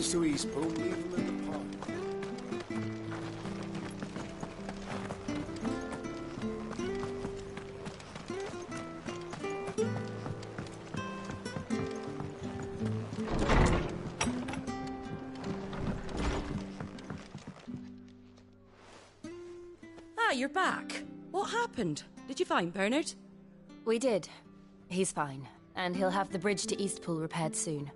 boys to Eastpool, leave them in the park. Ah, you're back. What happened? Did you find Bernard? We did. He's fine, and he'll have the bridge to Eastpool repaired soon.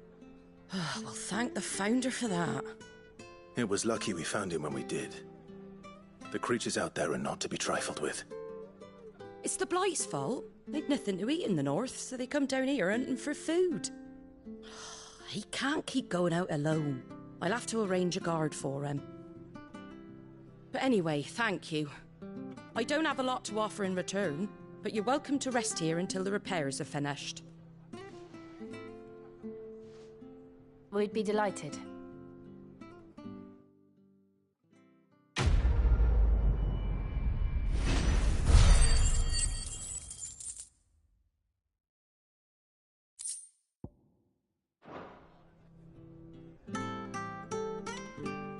Well, thank the Founder for that. It was lucky we found him when we did. The creatures out there are not to be trifled with. It's the Blight's fault. They've nothing to eat in the north, so they come down here hunting for food. He can't keep going out alone. I'll have to arrange a guard for him. But anyway, thank you. I don't have a lot to offer in return, but you're welcome to rest here until the repairs are finished. We'd be delighted.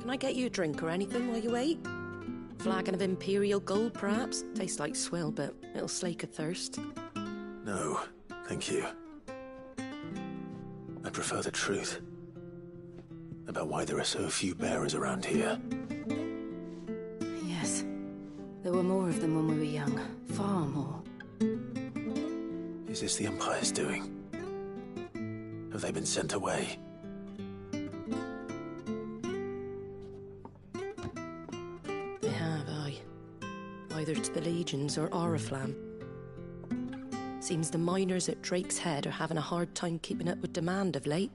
Can I get you a drink or anything while you wait? Flagon of Imperial Gold, perhaps? Tastes like swill, but it'll slake a thirst. No, thank you. I prefer the truth. About why there are so few bearers around here. Yes. There were more of them when we were young. Far more. Is this the Empire's doing? Have they been sent away? They have, aye. Either to the Legions or Oriflamme. Seems the miners at Drake's Head are having a hard time keeping up with demand of late,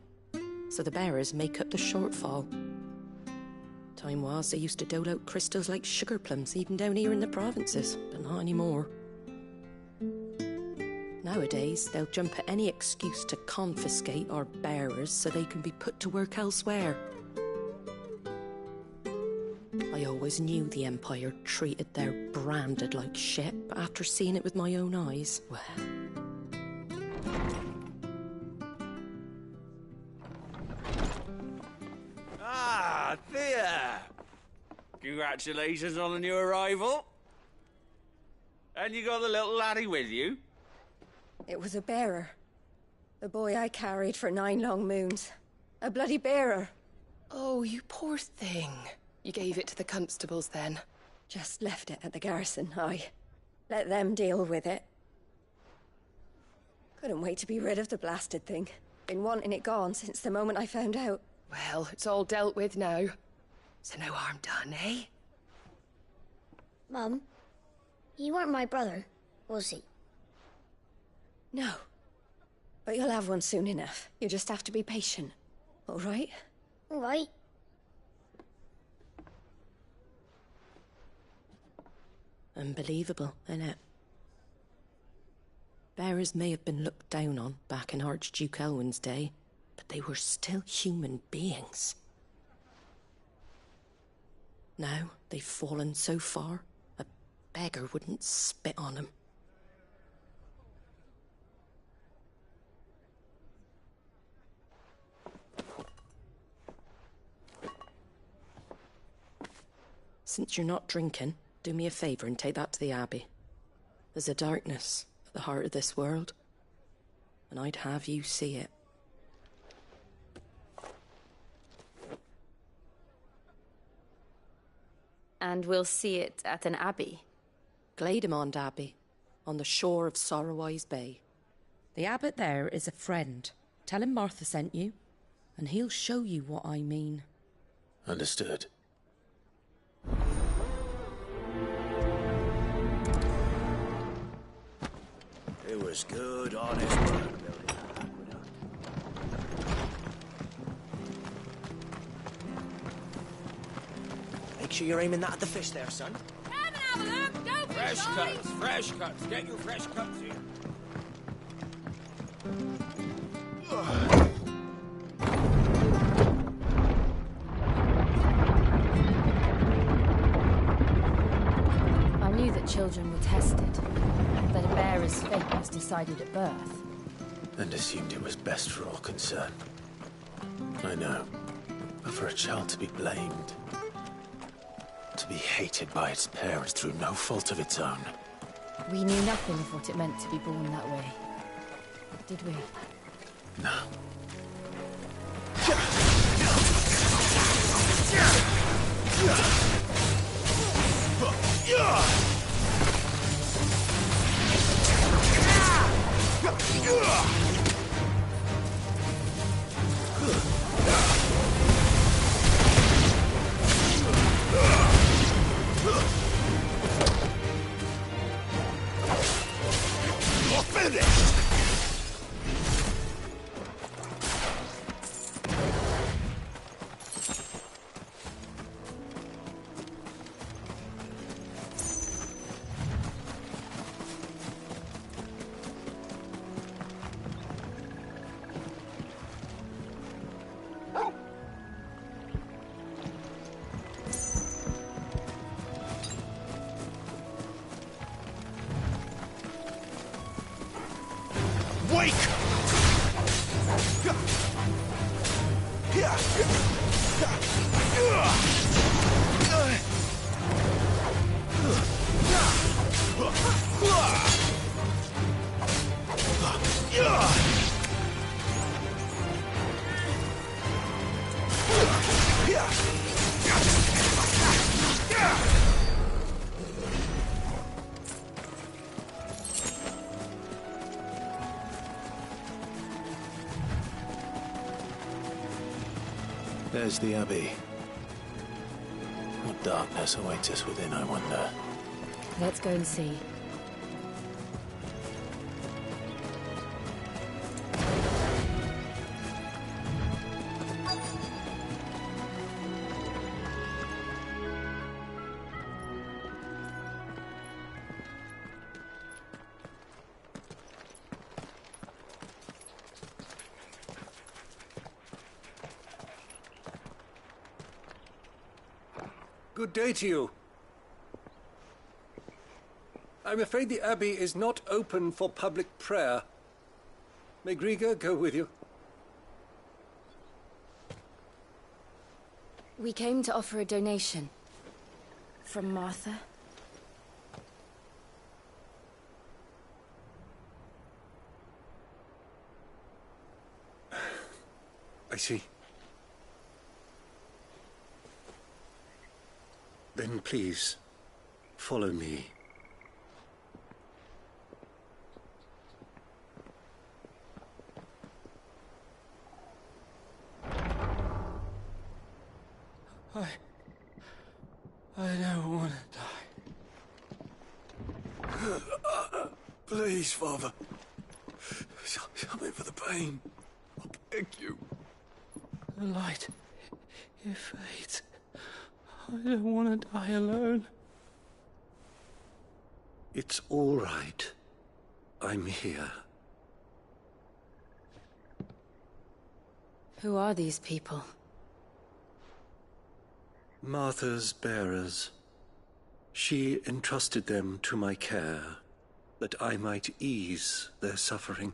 so the bearers make up the shortfall. Time was they used to dole out crystals like sugar plums even down here in the provinces, but not anymore. Nowadays, they'll jump at any excuse to confiscate our bearers so they can be put to work elsewhere. I always knew the Empire treated their branded like shit, but after seeing it with my own eyes, well... Ah, Thea! Congratulations on the new arrival. And you got the little laddie with you? It was a bearer. The boy I carried for 9 long moons. A bloody bearer. Oh, you poor thing. You gave it to the constables then? Just left it at the garrison, aye. Let them deal with it. Couldn't wait to be rid of the blasted thing. Been wanting it gone since the moment I found out. Well, it's all dealt with now. So no harm done, eh? Mum, he weren't my brother, was he? No. But you'll have one soon enough. You just have to be patient. All right? All right. Unbelievable, innit? Bearers may have been looked down on back in Archduke Elwin's day, but they were still human beings. Now they've fallen so far, a beggar wouldn't spit on them. Since you're not drinking, do me a favour and take that to the Abbey. There's a darkness at the heart of this world, and I'd have you see it. And we'll see it at an abbey. Glademond Abbey, on the shore of Sorrowwise Bay. The abbot there is a friend. Tell him Martha sent you, and he'll show you what I mean. Understood. It was good, honest work building that aqueduct. Make sure you're aiming that at the fish there, son. Come and have a look. Don't be Fresh shy. cuts, fresh cuts. Get your fresh cuts here. I knew that children were tested, that a bearer's fate was decided at birth. And assumed it was best for all concerned. I know. But for a child to be blamed, to be hated by its parents through no fault of its own. We knew nothing of what it meant to be born that way, did we? No. There's the Abbey. What darkness awaits us within, I wonder? Let's go and see. Good day to you. I'm afraid the Abbey is not open for public prayer. May Griga go with you? We came to offer a donation. From Martha. I see. Then please, follow me. I don't want to die. Please, Father. Show me for the pain. I beg you. The light, it fades. I don't want to die alone. It's all right. I'm here. Who are these people? Martha's bearers. She entrusted them to my care, that I might ease their suffering.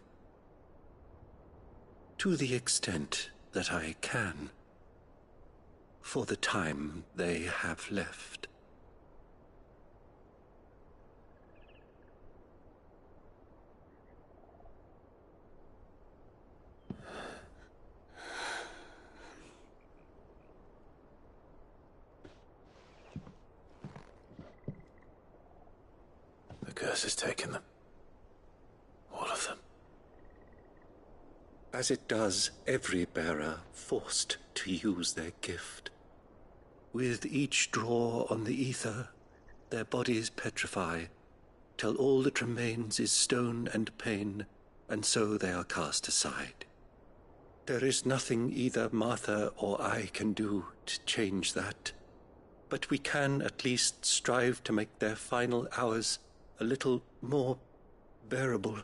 To the extent that I can. For the time they have left. The curse has taken them. All of them. As it does every bearer forced to use their gift. With each draw on the ether, their bodies petrify, till all that remains is stone and pain, and so they are cast aside. There is nothing either Martha or I can do to change that, but we can at least strive to make their final hours a little more bearable.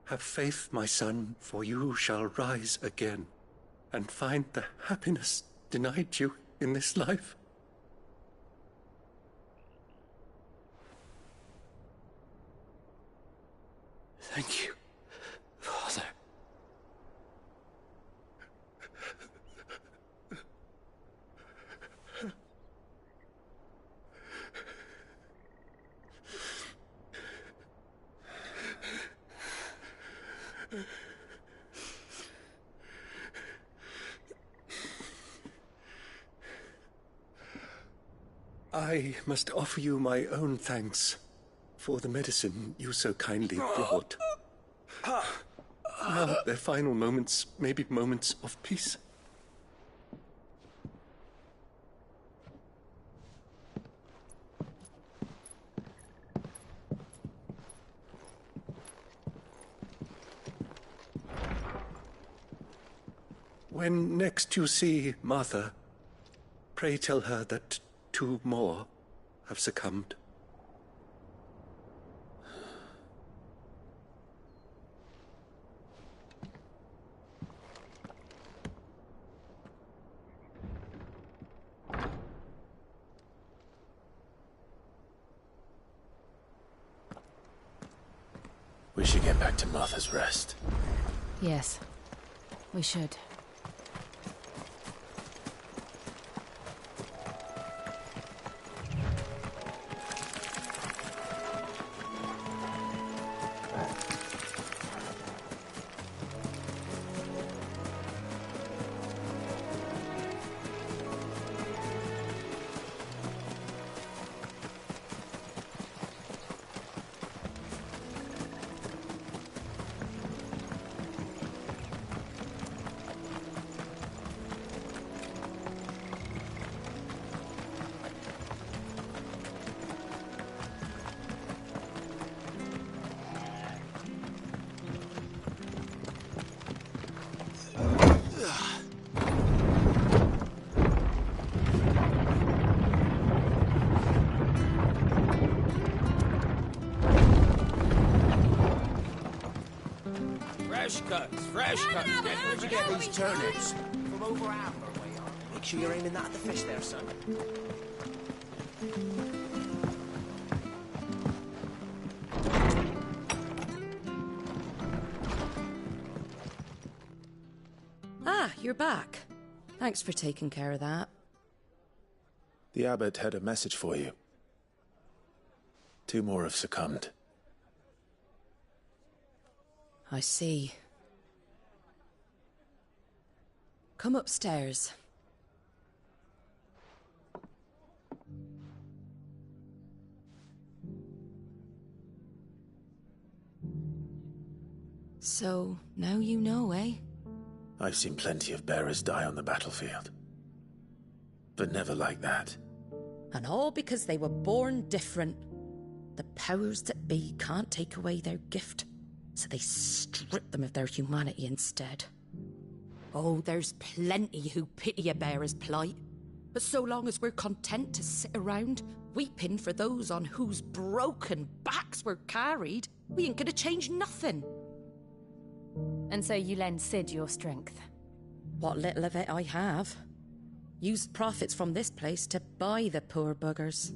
Have faith, my son, for you shall rise again, and find the happiness denied you in this life. Thank you, Father. I must offer you my own thanks for the medicine you so kindly brought. Now, their final moments may be moments of peace. When next you see Martha, pray tell her that 2 more have succumbed. We should get back to Martha's Rest. Yes, we should. Fresh cuts. Where'd you get these turnips? From over Amber way on. Make sure you're aiming that at the fish there, son. Ah, you're back. Thanks for taking care of that. The abbot had a message for you. 2 more have succumbed. I see. Come upstairs. So, now you know, eh? I've seen plenty of bearers die on the battlefield. But never like that. And all because they were born different. The powers that be can't take away their gift, so they strip them of their humanity instead. Oh, there's plenty who pity a bearer's plight. But so long as we're content to sit around, weeping for those on whose broken backs we're carried, we ain't gonna change nothing. And so you lend Sid your strength? What little of it I have. Used profits from this place to buy the poor buggers.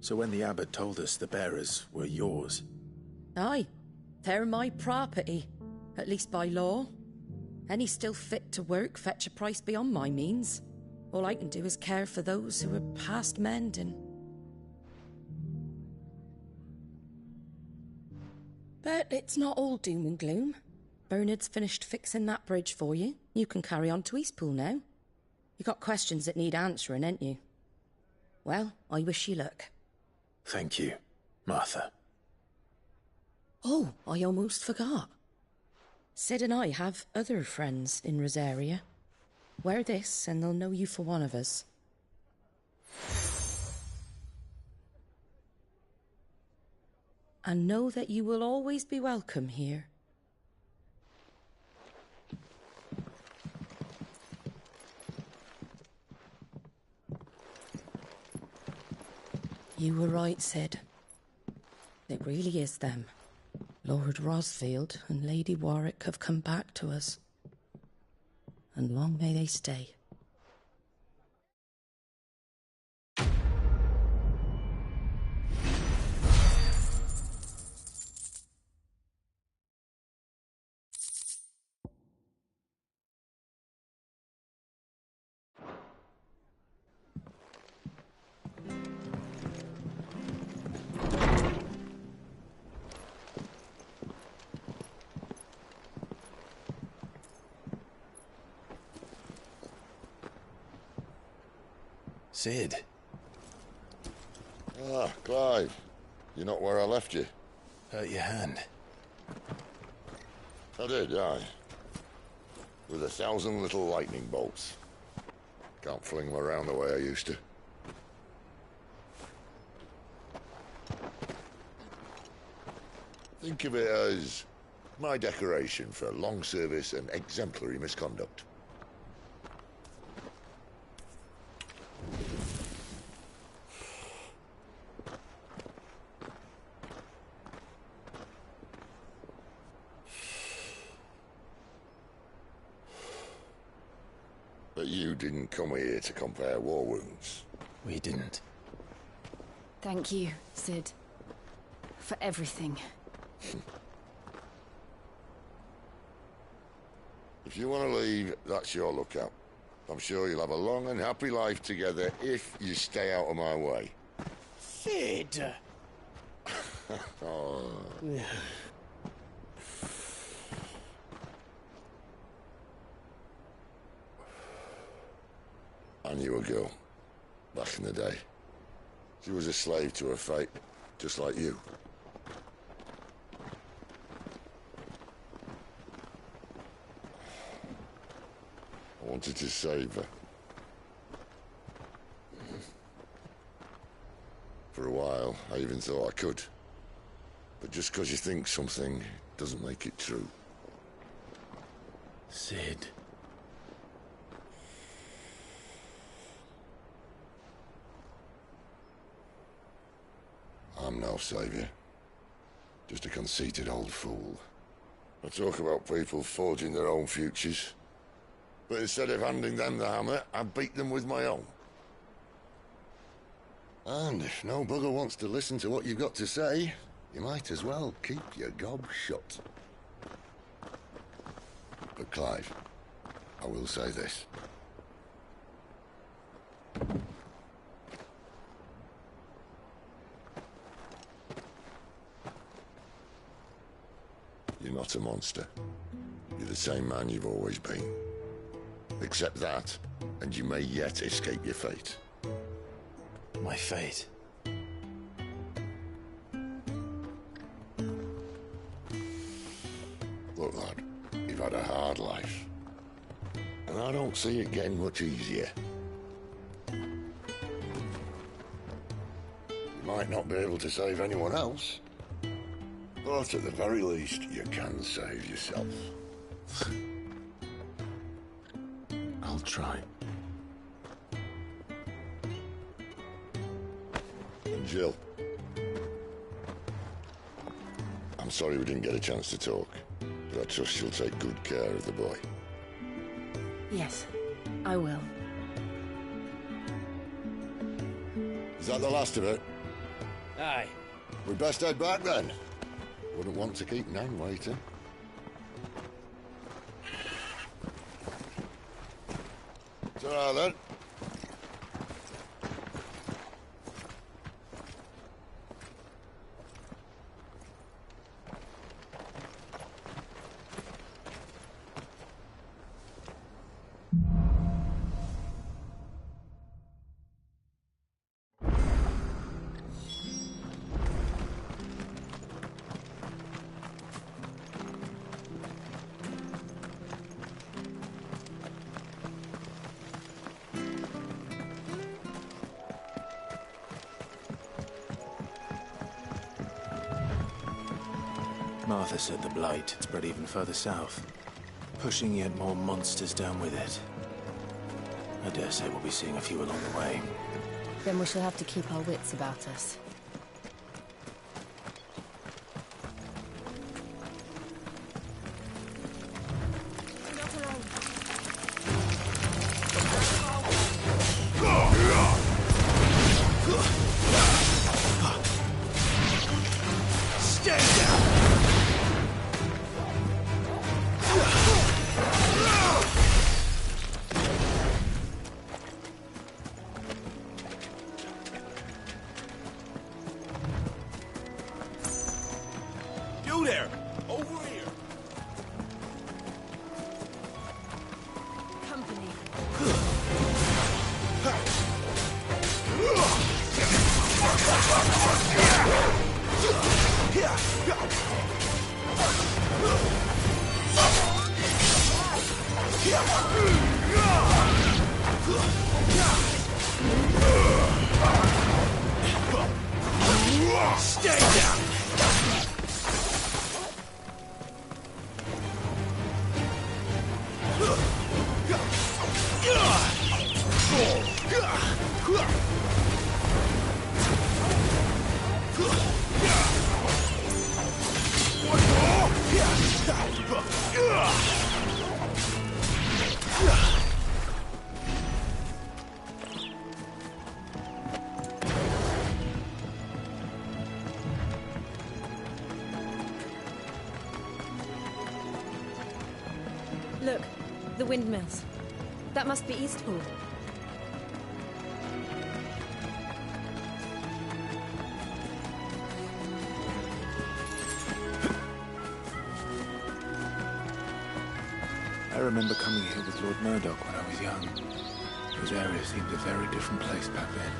So when the abbot told us the bearers were yours... Aye, they're my property, at least by law. Any still fit to work fetch a price beyond my means. All I can do is care for those who are past mending. But it's not all doom and gloom. Bernard's finished fixing that bridge for you. You can carry on to Eastpool now. You got questions that need answering, ain't you? Well, I wish you luck. Thank you, Martha. Oh, I almost forgot. Sid and I have other friends in Rosaria. Wear this and they'll know you for one of us. And know that you will always be welcome here. You were right, Sid. It really is them. Lord Rosfield and Lady Warwick have come back to us. And long may they stay. Cid. Ah, Clive. You're not where I left you. Hurt your hand. I did, aye. With 1,000 little lightning bolts. Can't fling them around the way I used to. Think of it as my decoration for long service and exemplary misconduct. But you didn't come here to compare war wounds. We didn't. Thank you, Cid. For everything. If you want to leave, that's your lookout. I'm sure you'll have a long and happy life together if you stay out of my way. Cid! Oh. I knew a girl, back in the day. She was a slave to her fate, just like you. I wanted to save her. For a while, I even thought I could. But just because you think something doesn't make it true. Cid. I'm no savior. Just a conceited old fool. I talk about people forging their own futures. But instead of handing them the hammer, I beat them with my own. And if no bugger wants to listen to what you've got to say, you might as well keep your gob shut. But Clive, I will say this. You're not a monster. You're the same man you've always been. Accept that, and you may yet escape your fate. My fate? Look, lad, you've had a hard life. And I don't see it getting much easier. You might not be able to save anyone else, but at the very least, you can save yourself. I'll try. And Jill, I'm sorry we didn't get a chance to talk, but I trust you'll take good care of the boy. Yes, I will. Is that the last of it? Aye. We best head back then. Wouldn't want to keep Nan waiting. Ta-ra then. Martha said the Blight had spread even further south, pushing yet more monsters down with it. I dare say we'll be seeing a few along the way. Then we shall have to keep our wits about us. Stay down! Look, the windmills. That must be Eastpool. I remember coming here with Lord Murdoch when I was young. Those areas seemed a very different place back then.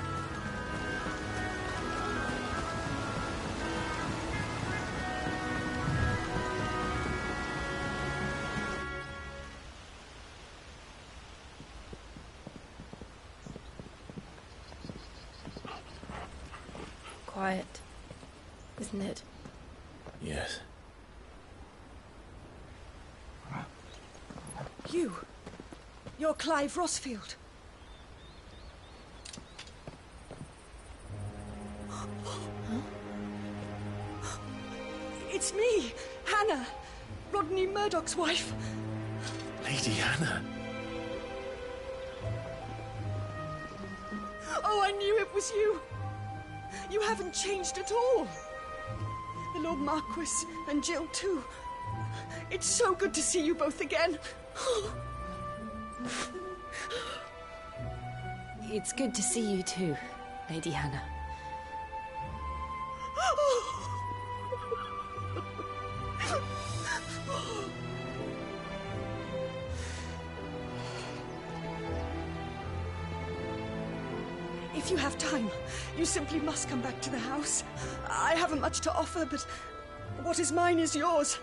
Quiet, isn't it? Yes. You're Clive Rosfield. It's me, Hannah, Rodney Murdoch's wife. Lady Hannah. Oh, I knew it was you. You haven't changed at all. The Lord Marquis and Jill too. It's so good to see you both again. It's good to see you too, Lady Hannah. If you have time, you simply must come back to the house. I haven't much to offer, but what is mine is yours.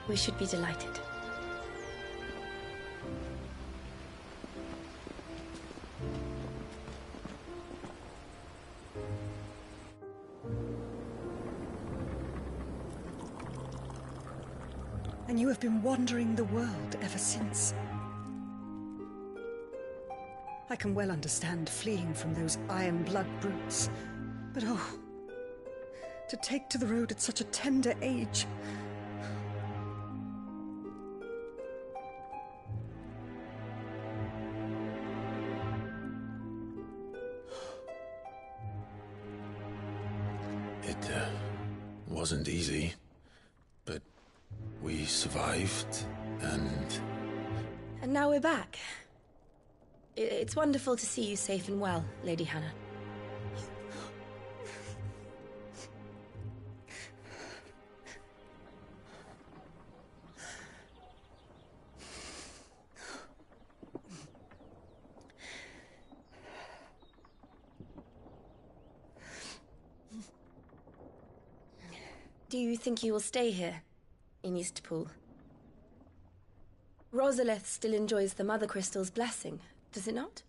We should be delighted. And you have been wandering the world ever since. I can well understand fleeing from those iron blood brutes, but oh, to take to the road at such a tender age. It wasn't easy, but we survived, and... And now we're back. It's wonderful to see you safe and well, Lady Hannah. Do you think you will stay here, in Eastpool? Rosalith still enjoys the Mother Crystal's blessing, does it not?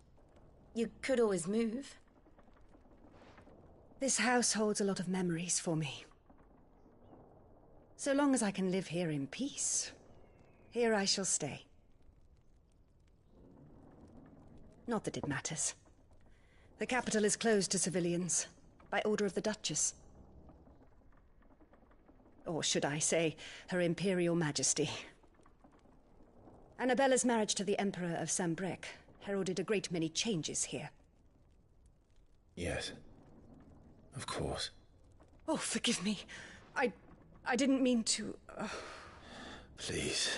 You could always move. This house holds a lot of memories for me. So long as I can live here in peace, here I shall stay. Not that it matters. The capital is closed to civilians, by order of the Duchess. Or should I say, Her Imperial Majesty. Annabella's marriage to the Emperor of Sambrec heralded a great many changes here. Yes. Of course. Oh, forgive me. I didn't mean to... Please.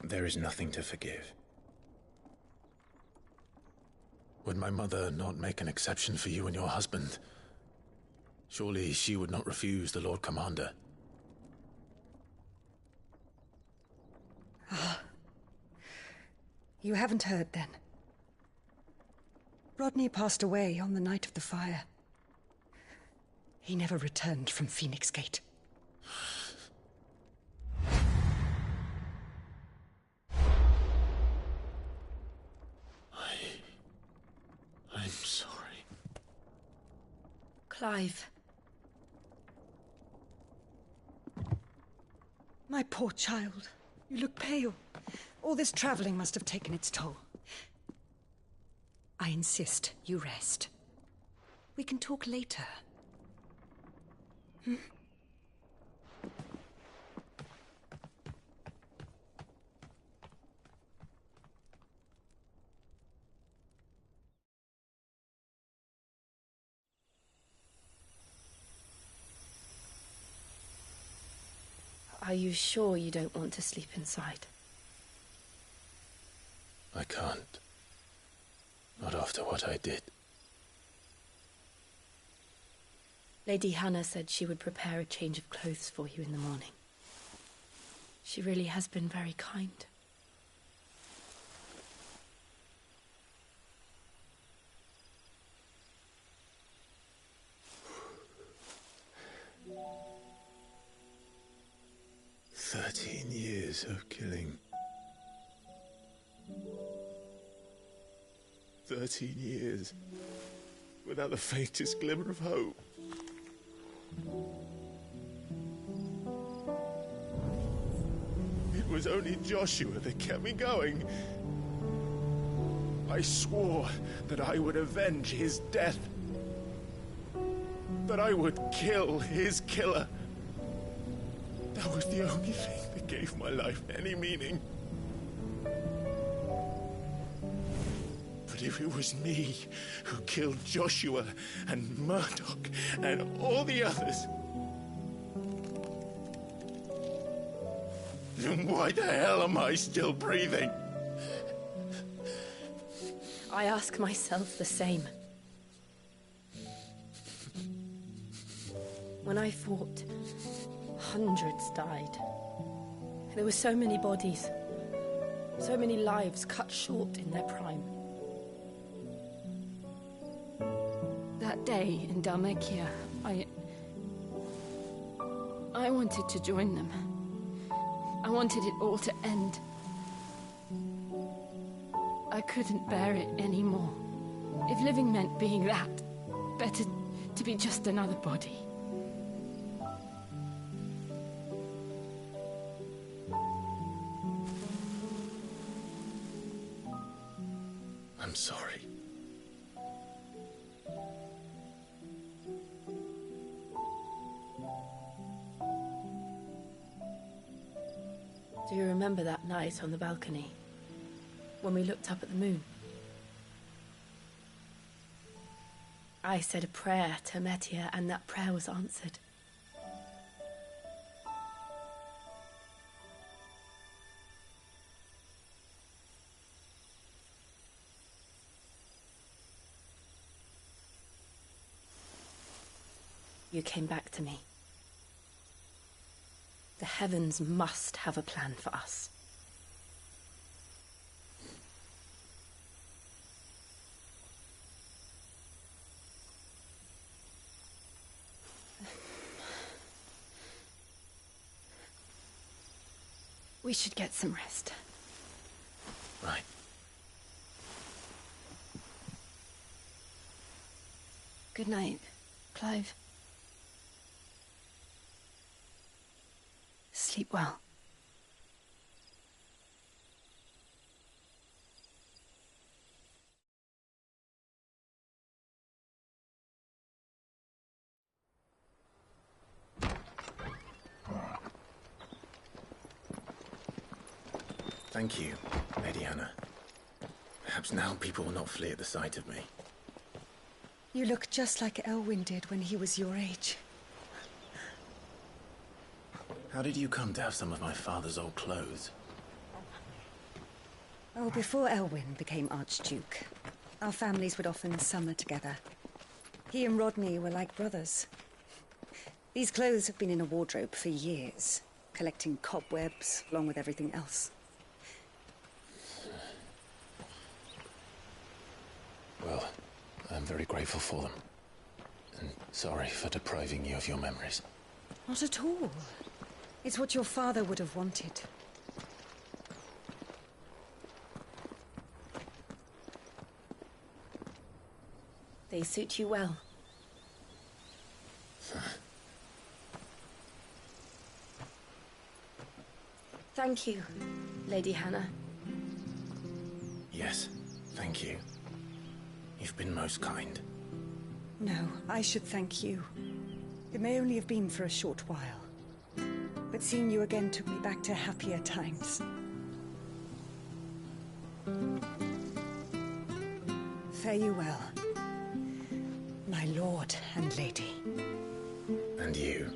There is nothing to forgive. Would my mother not make an exception for you and your husband? Surely she would not refuse the Lord Commander. You haven't heard, then. Rodney passed away on the night of the fire. He never returned from Phoenix Gate. I'm sorry. Clive. My poor child. You look pale. All this traveling must have taken its toll. I insist you rest. We can talk later. Hmm? Are you sure you don't want to sleep inside? I can't. Not after what I did. Lady Hannah said she would prepare a change of clothes for you in the morning. She really has been very kind. Years of killing. 13 years without the faintest glimmer of hope. It was only Joshua that kept me going. I swore that I would avenge his death. That I would kill his killer. That was the only thing that gave my life any meaning. But if it was me who killed Joshua and Murdoch and all the others, then why the hell am I still breathing? I ask myself the same. When I fought, hundreds died. There were so many bodies, so many lives cut short in their prime. That day in Dhalmekia, I wanted to join them. I wanted it all to end. I couldn't bear it anymore. If living meant being that, better to be just another body. I'm sorry. Do you remember that night on the balcony, when we looked up at the moon? I said a prayer to Metia, and that prayer was answered. You came back to me. The heavens must have a plan for us. We should get some rest. Right. Good night, Clive. Sleep well. Thank you, Lady Hannah. Perhaps now people will not flee at the sight of me. You look just like Elwyn did when he was your age. How did you come to have some of my father's old clothes? Oh, before Elwyn became Archduke, our families would often summer together. He and Rodney were like brothers. These clothes have been in a wardrobe for years, collecting cobwebs along with everything else. Well, I'm very grateful for them. Sorry for depriving you of your memories. Not at all. It's what your father would have wanted. They suit you well. Thank you, Lady Hannah. Yes, thank you. You've been most kind. No, I should thank you. It may only have been for a short while, but seeing you again took me back to happier times. Fare you well, my lord and lady. And you,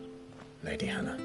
Lady Hannah.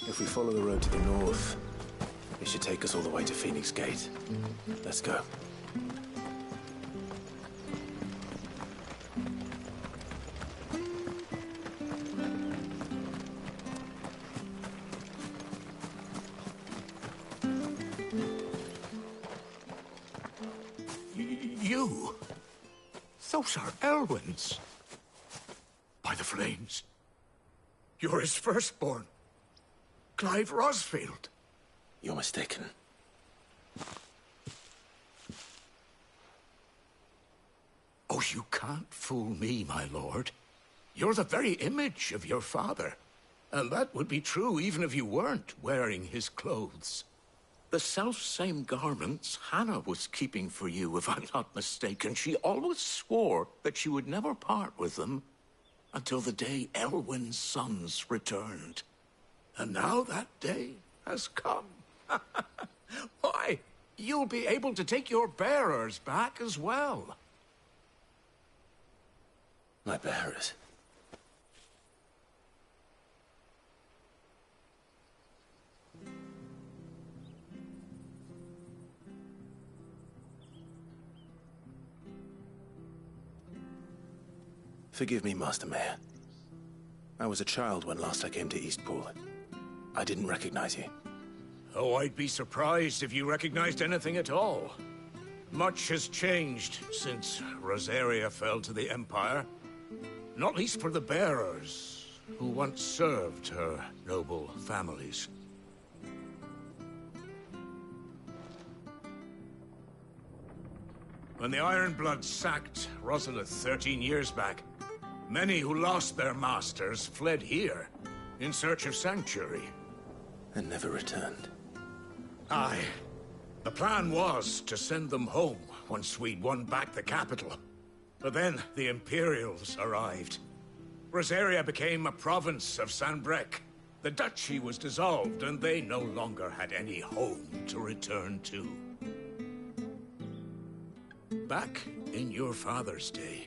If we follow the road to the north, it should take us all the way to Phoenix Gate. Let's go. You? Those are Elwyn's. By the flames. You're his firstborn. Clive Rosfield. You're mistaken. Oh, you can't fool me, my lord. You're the very image of your father. And that would be true even if you weren't wearing his clothes. The self-same garments Hannah was keeping for you, if I'm not mistaken. She always swore that she would never part with them until the day Elwyn's sons returned. And now that day has come. Why, you'll be able to take your bearers back as well. My bearers? Forgive me, Master Mayor. I was a child when last I came to Eastpool. I didn't recognize you. Oh, I'd be surprised if you recognized anything at all. Much has changed since Rosaria fell to the Empire. Not least for the bearers, who once served her noble families. When the Ironbloods sacked Rosalith 13 years back, many who lost their masters fled here in search of sanctuary. And never returned. Aye. The plan was to send them home once we'd won back the capital. But then the Imperials arrived. Rosaria became a province of Sanbreque. The duchy was dissolved, and they no longer had any home to return to. Back in your father's day,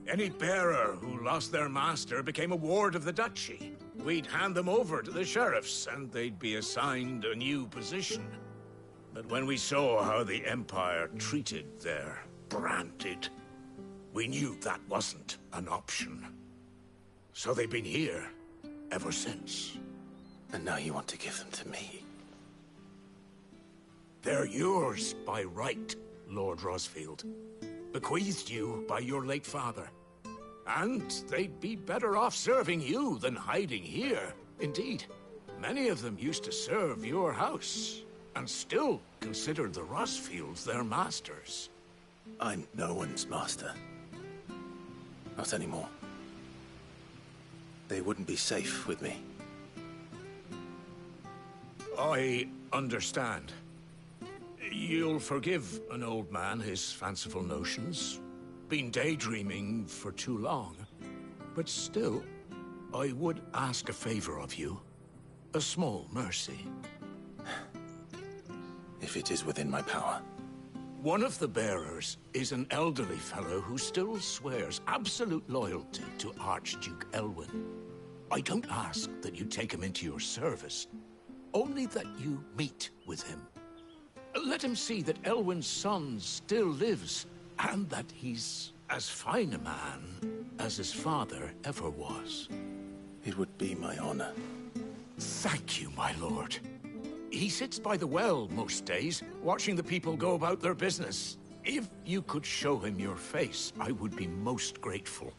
any bearer who lost their master became a ward of the duchy. We'd hand them over to the sheriffs, and they'd be assigned a new position. But when we saw how the Empire treated their branded, we knew that wasn't an option. So they've been here ever since. And now you want to give them to me? They're yours by right, Lord Rosfield. Bequeathed you by your late father. And they'd be better off serving you than hiding here. Indeed, many of them used to serve your house, and still considered the Rosfields their masters. I'm no one's master. Not anymore. They wouldn't be safe with me. I understand. You'll forgive an old man his fanciful notions. been daydreaming for too long. But still, I would ask a favor of you. A small mercy. If it is within my power. One of the bearers is an elderly fellow who still swears absolute loyalty to Archduke Elwyn. I don't ask that you take him into your service, only that you meet with him. Let him see that Elwyn's son still lives, and that he's as fine a man as his father ever was. It would be my honor. Thank you, my lord. He sits by the well most days, watching the people go about their business. If you could show him your face, I would be most grateful.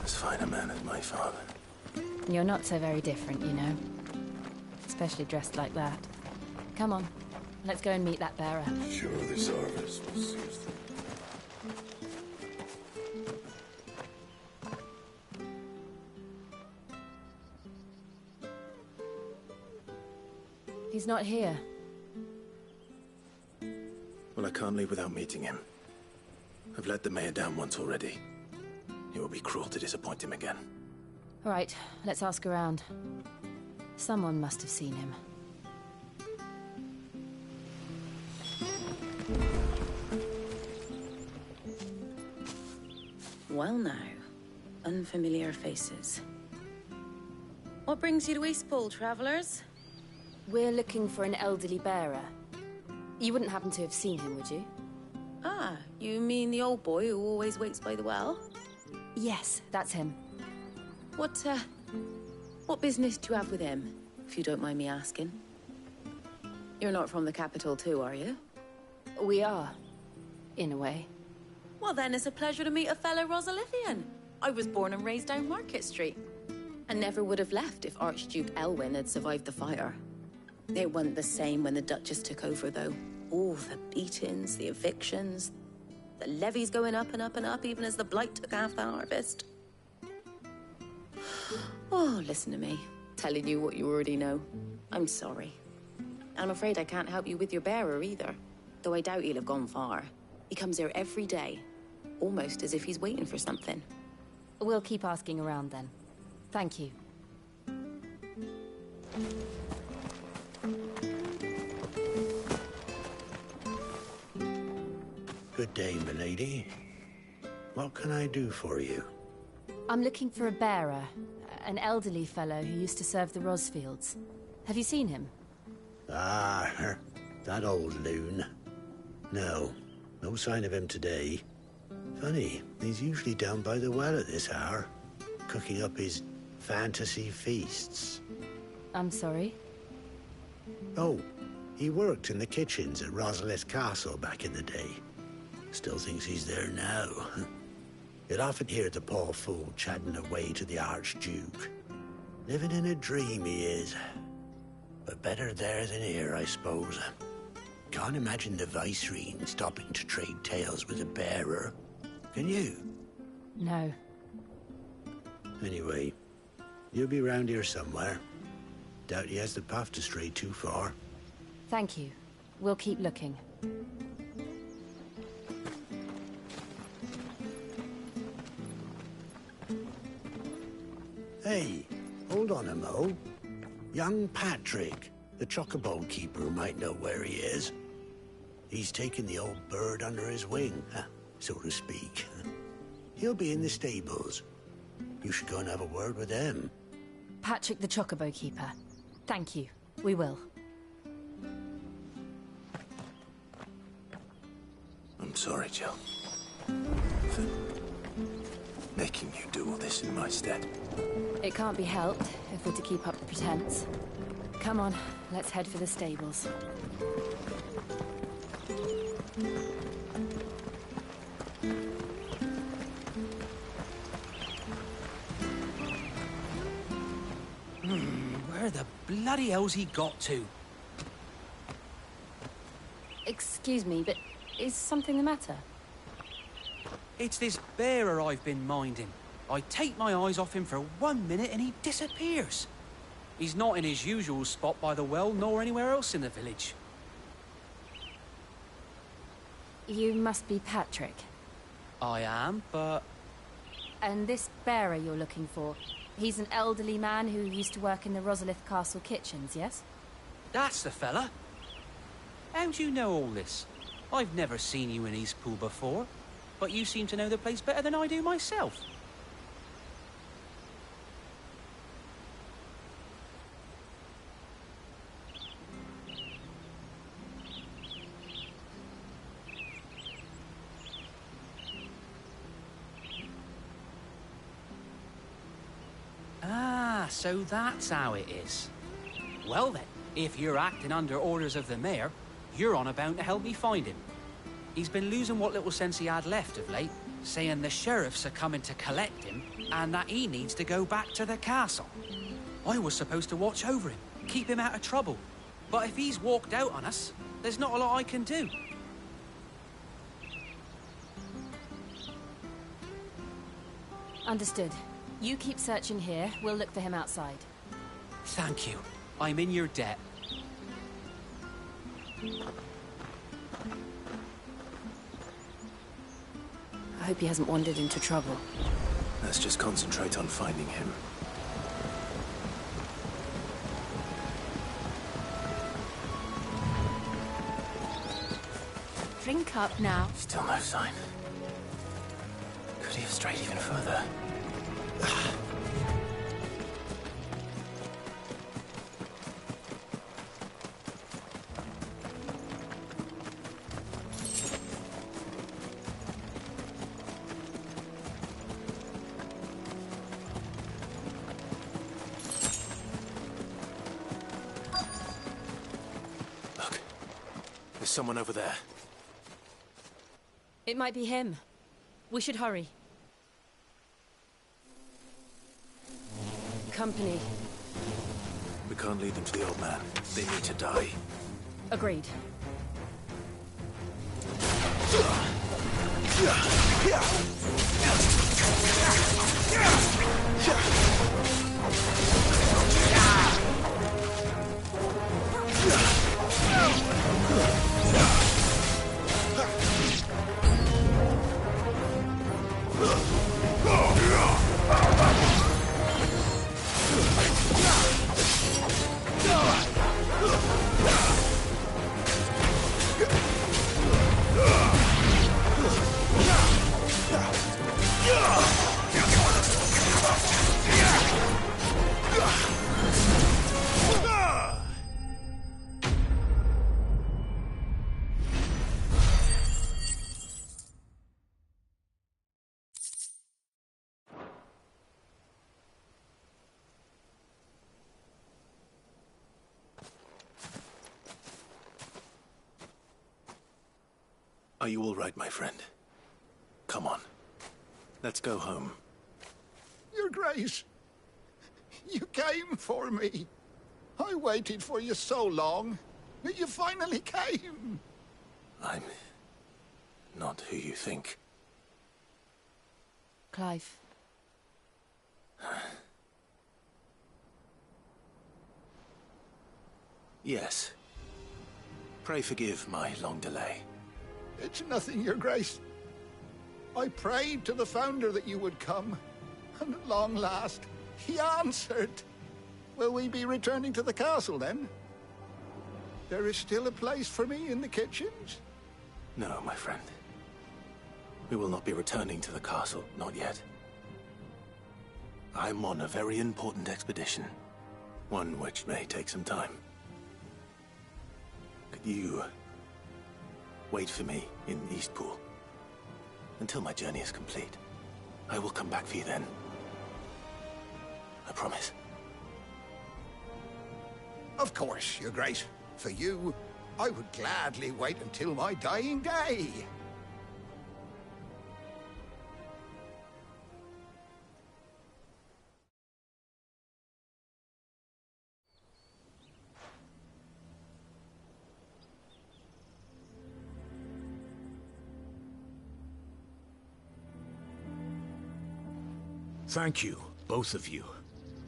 As fine a man as my father. You're not so very different, you know. Especially dressed like that. Come on, let's go and meet that bearer. Sure, this harvest will see us through. He's not here. Well, I can't leave without meeting him. I've let the mayor down once already. It would be cruel to disappoint him again. All right, let's ask around. Someone must have seen him. Well now, unfamiliar faces. What brings you to Eastpool, travellers? We're looking for an elderly bearer. You wouldn't happen to have seen him, would you? Ah, you mean the old boy who always waits by the well? Yes, that's him. What business do you have with him, if you don't mind me asking? You're not from the capital too, are you? We are, in a way. Well then, it's a pleasure to meet a fellow Rosalithian. I was born and raised down Market Street. And never would have left if Archduke Elwyn had survived the fire. It wasn't the same when the Duchess took over, though. All the beatings, the evictions, the levies going up and up and up, even as the Blight took half the harvest. Oh, listen to me, telling you what you already know. I'm sorry. I'm afraid I can't help you with your bearer either, though I doubt he'll have gone far. He comes here every day, almost as if he's waiting for something. We'll keep asking around then. Thank you. Good day, milady. What can I do for you? I'm looking for a bearer, an elderly fellow who used to serve the Rosfields. Have you seen him? Ah, that old loon. No sign of him today. Funny, he's usually down by the well at this hour, cooking up his fantasy feasts. I'm sorry? Oh, he worked in the kitchens at Rosalith Castle back in the day. Still thinks he's there now. You'd often hear the poor fool chatting away to the Archduke. Living in a dream he is. But better there than here, I suppose. Can't imagine the Vicereine stopping to trade tales with a bearer. Can you? No. Anyway, you'll be round here somewhere. Doubt he has the path to stray too far. Thank you. We'll keep looking. Hey, hold on a mo. Young Patrick, the chocobo keeper, might know where he is. He's taken the old bird under his wing, so to speak. He'll be in the stables. You should go and have a word with him. Patrick the chocobo keeper. Thank you. We will. I'm sorry, Jill. For making you do all this in my stead. It can't be helped if we're to keep up the pretense. Come on, let's head for the stables. Where the bloody hell's he got to? Excuse me, but is something the matter? It's this bearer I've been minding. I take my eyes off him for 1 minute and he disappears. He's not in his usual spot by the well, nor anywhere else in the village. You must be Patrick. I am, but... And this bearer you're looking for, he's an elderly man who used to work in the Rosalith Castle kitchens, yes? That's the fella. How do you know all this? I've never seen you in Eastpool before, but you seem to know the place better than I do myself. Ah, so that's how it is. Well then, if you're acting under orders of the mayor, you're on about to help me find him. He's been losing what little sense he had left of late, saying the sheriffs are coming to collect him and that he needs to go back to the castle. I was supposed to watch over him, keep him out of trouble. But if he's walked out on us, there's not a lot I can do. Understood. You keep searching here, we'll look for him outside. Thank you. I'm in your debt. I hope he hasn't wandered into trouble. Let's just concentrate on finding him. Drink up now. Still no sign. Could he have strayed even further? Look, there's someone over there. It might be him. We should hurry. Company. We can't lead them to the old man. They need to die. Agreed. Are you all right, my friend? Come on. Let's go home. Your Grace, you came for me. I waited for you so long, but you finally came. I'm not who you think. Clive. Yes. Pray forgive my long delay. It's nothing, Your Grace. I prayed to the Founder that you would come, and at long last, he answered. Will we be returning to the castle, then? There is still a place for me in the kitchens? No, my friend. We will not be returning to the castle, not yet. I'm on a very important expedition, one which may take some time. Could you wait for me in Eastpool until my journey is complete? I will come back for you then. I promise. Of course, Your Grace. For you, I would gladly wait until my dying day. Thank you, both of you.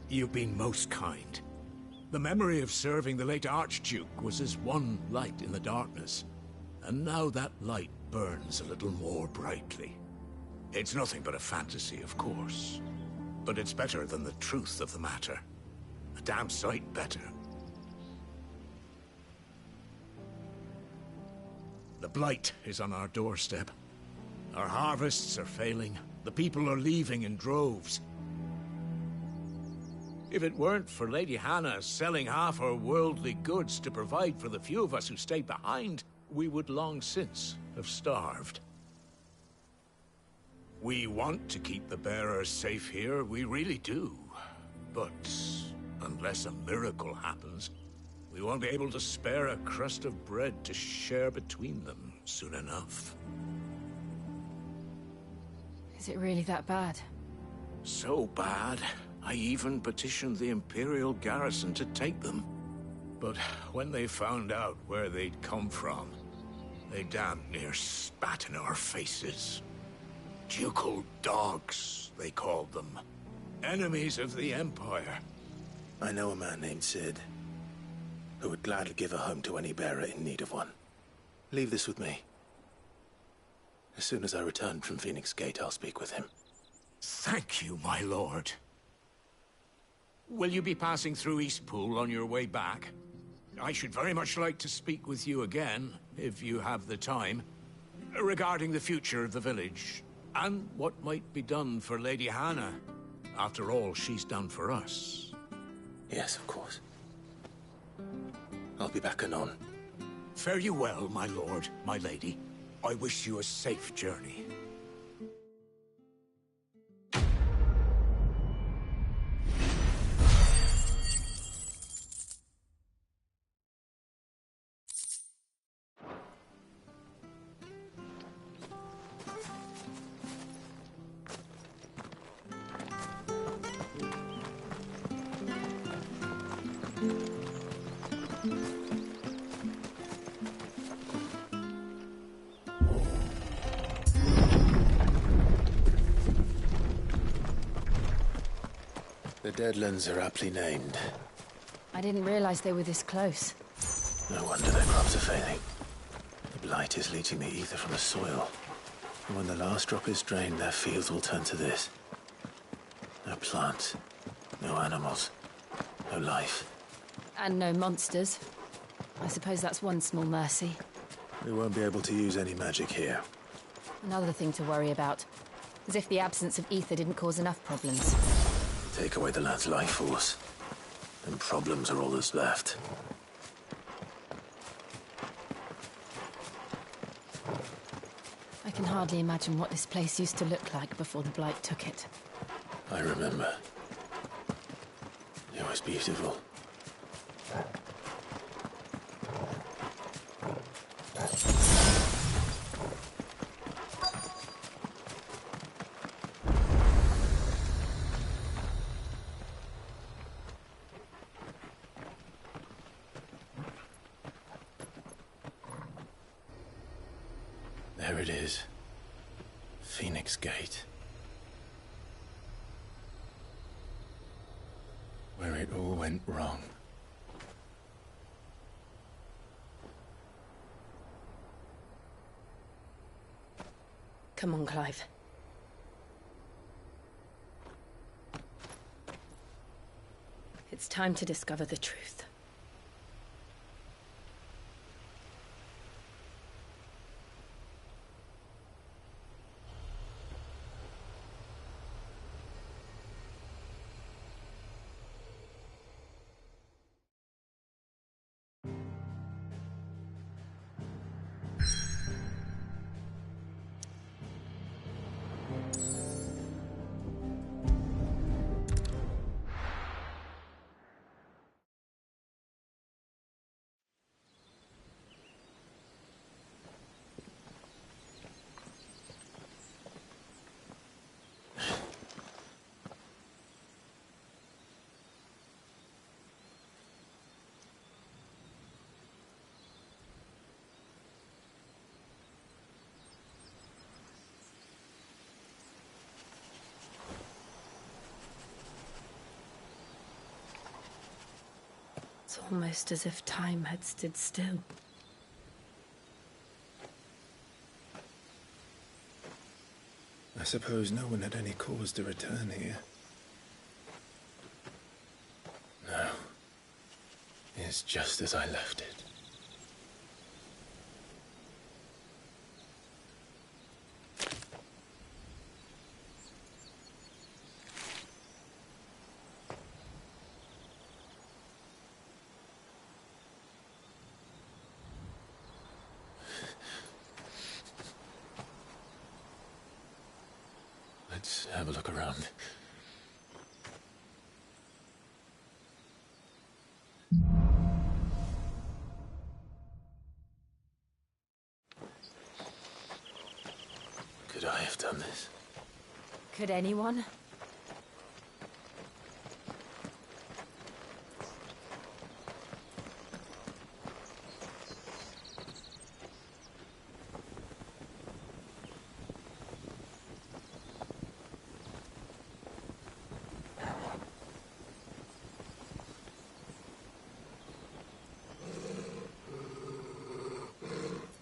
You've been most kind. The memory of serving the late Archduke was as one light in the darkness, and now that light burns a little more brightly. It's nothing but a fantasy, of course, but it's better than the truth of the matter. A damn sight better. The Blight is on our doorstep. Our harvests are failing. The people are leaving in droves. If it weren't for Lady Hannah selling half her worldly goods to provide for the few of us who stayed behind, we would long since have starved. We want to keep the bearers safe here, we really do. But unless a miracle happens, we won't be able to spare a crust of bread to share between them soon enough. Is it really that bad? So bad, I even petitioned the Imperial garrison to take them. But when they found out where they'd come from, they damn near spat in our faces. Ducal dogs, they called them. Enemies of the Empire. I know a man named Cid, who would gladly give a home to any bearer in need of one. Leave this with me. As soon as I return from Phoenix Gate, I'll speak with him. Thank you, my lord. Will you be passing through Eastpool on your way back? I should very much like to speak with you again, if you have the time, regarding the future of the village, and what might be done for Lady Hannah. After all she's done for us. Yes, of course. I'll be back anon. Fare you well, my lord, my lady. I wish you a safe journey. The Deadlands are aptly named. I didn't realize they were this close. No wonder their crops are failing. The Blight is leaching the ether from the soil. And when the last drop is drained, their fields will turn to this. No plants, no animals, no life. And no monsters. I suppose that's one small mercy. We won't be able to use any magic here. Another thing to worry about. As if the absence of ether didn't cause enough problems. Take away the lad's life force, and problems are all that's left. I can hardly imagine what this place used to look like before the Blight took it. I remember. It was beautiful. There it is. Phoenix Gate. Where it all went wrong. Come on, Clive. It's time to discover the truth. It's almost as if time had stood still. I suppose no one had any cause to return here. No. It's just as I left it. Let's have a look around. Could I have done this? Could anyone?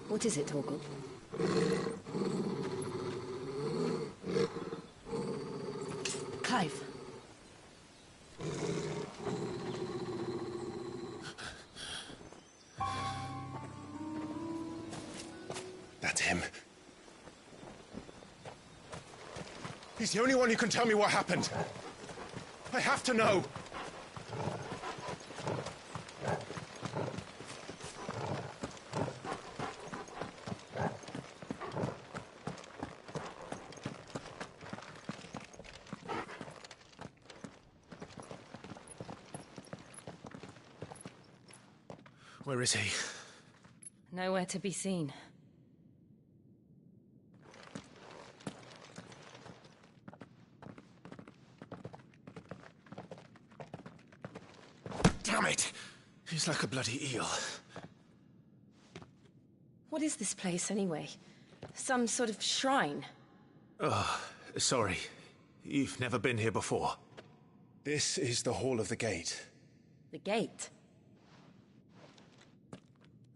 What is it, Torgal? Clive. That's him. He's the only one who can tell me what happened. I have to know. Where is he? Nowhere to be seen. Damn it! He's like a bloody eel. What is this place, anyway? Some sort of shrine? Oh, sorry. You've never been here before. This is the Hall of the Gate. The gate?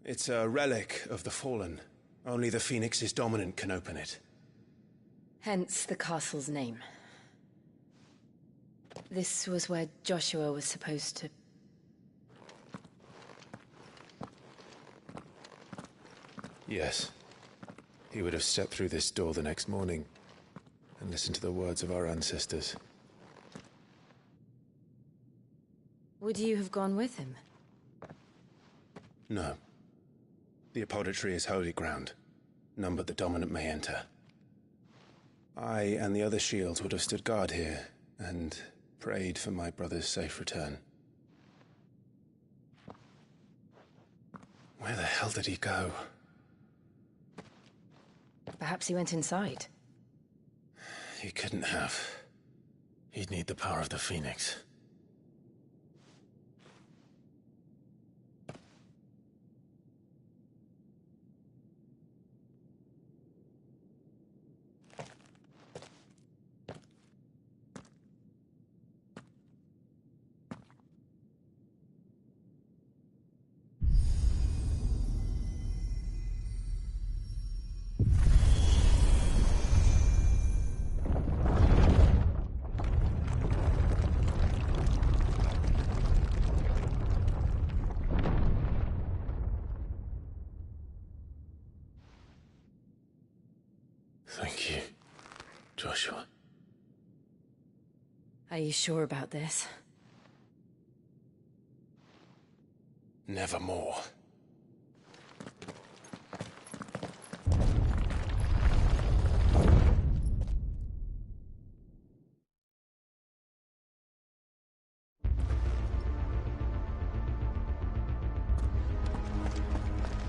It's a relic of the Fallen. Only the Phoenix's dominant can open it. Hence the castle's name. This was where Joshua was supposed to... Yes. He would have stepped through this door the next morning and listened to the words of our ancestors. Would you have gone with him? No. The apodatory is holy ground. None but the dominant may enter. I and the other shields would have stood guard here and prayed for my brother's safe return. Where the hell did he go? Perhaps he went inside. He couldn't have. He'd need the power of the Phoenix. Thank you, Joshua. Are you sure about this? Nevermore.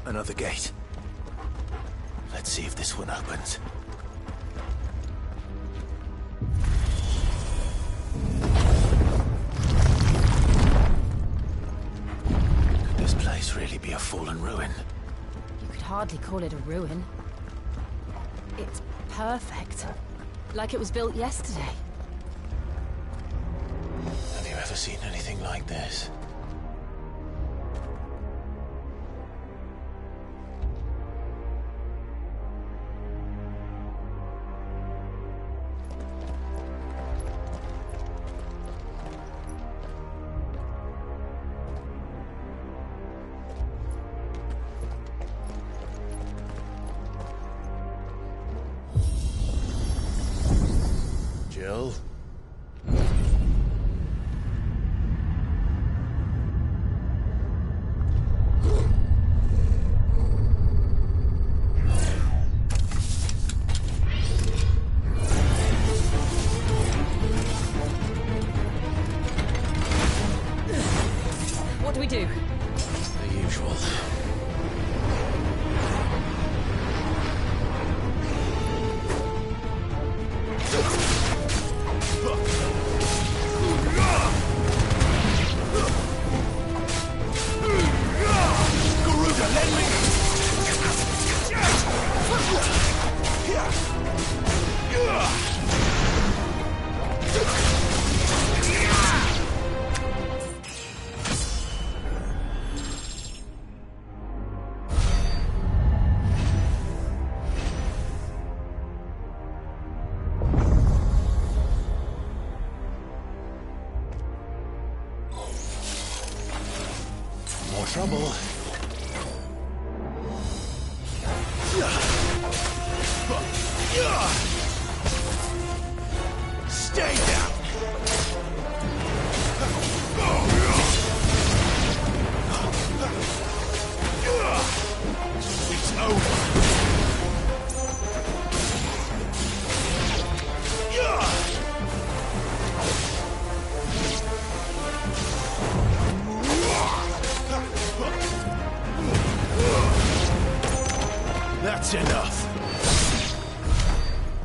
Another gate. Let's see if this one opens. Could this place really be a fallen ruin? You could hardly call it a ruin. It's perfect. Like it was built yesterday. Have you ever seen anything like this?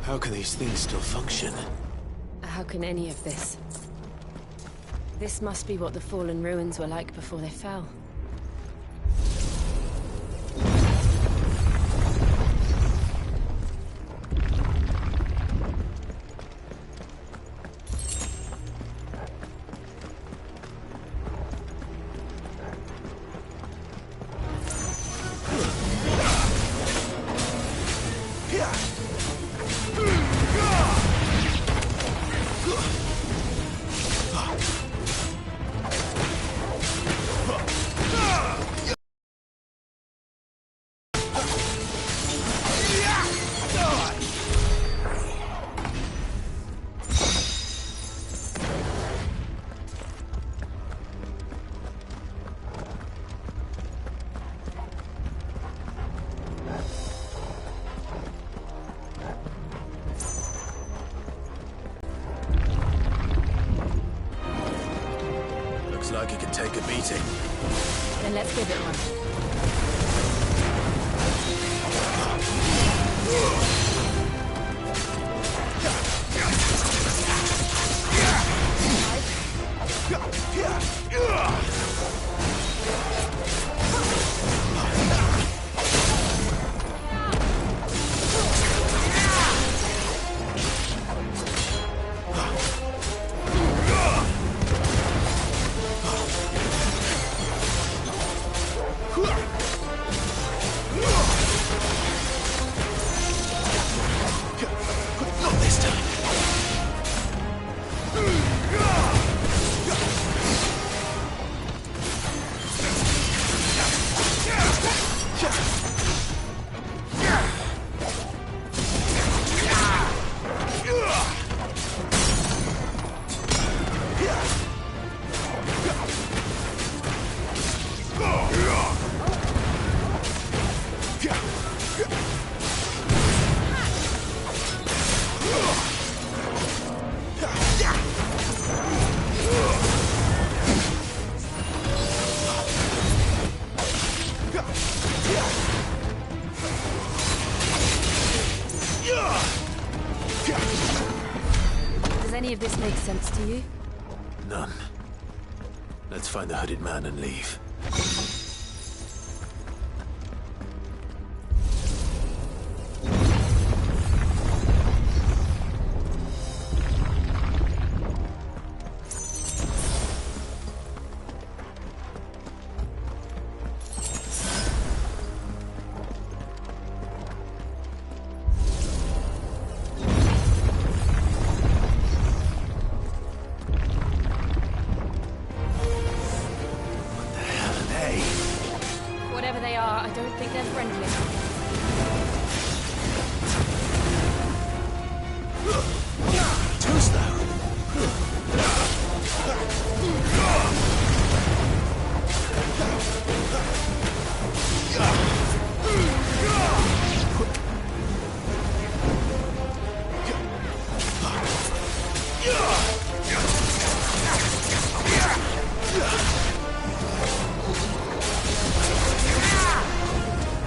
How can these things still function? How can any of this? This must be what the fallen ruins were like before they fell. Looks like it can take a beating. Then let's give it one. Does any of this make sense to you? None. Let's find the hooded man and leave. Whatever they are, I don't think they're friendly. Too slow.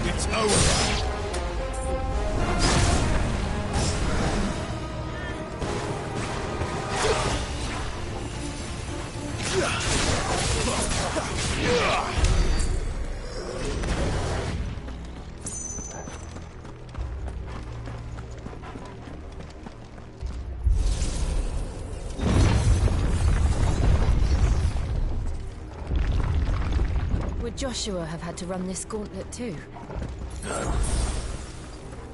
It's over. Would Joshua have had to run this gauntlet too? No.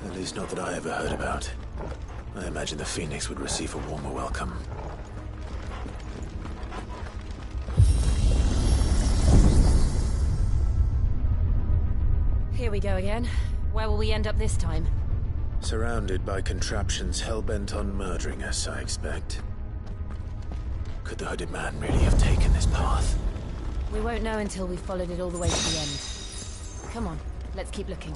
At least not that I ever heard about. I imagine the Phoenix would receive a warmer welcome. Here we go again. Where will we end up this time? Surrounded by contraptions hell-bent on murdering us, I expect. Could the hooded man really have taken this path? We won't know until we've followed it all the way to the end. Come on, let's keep looking.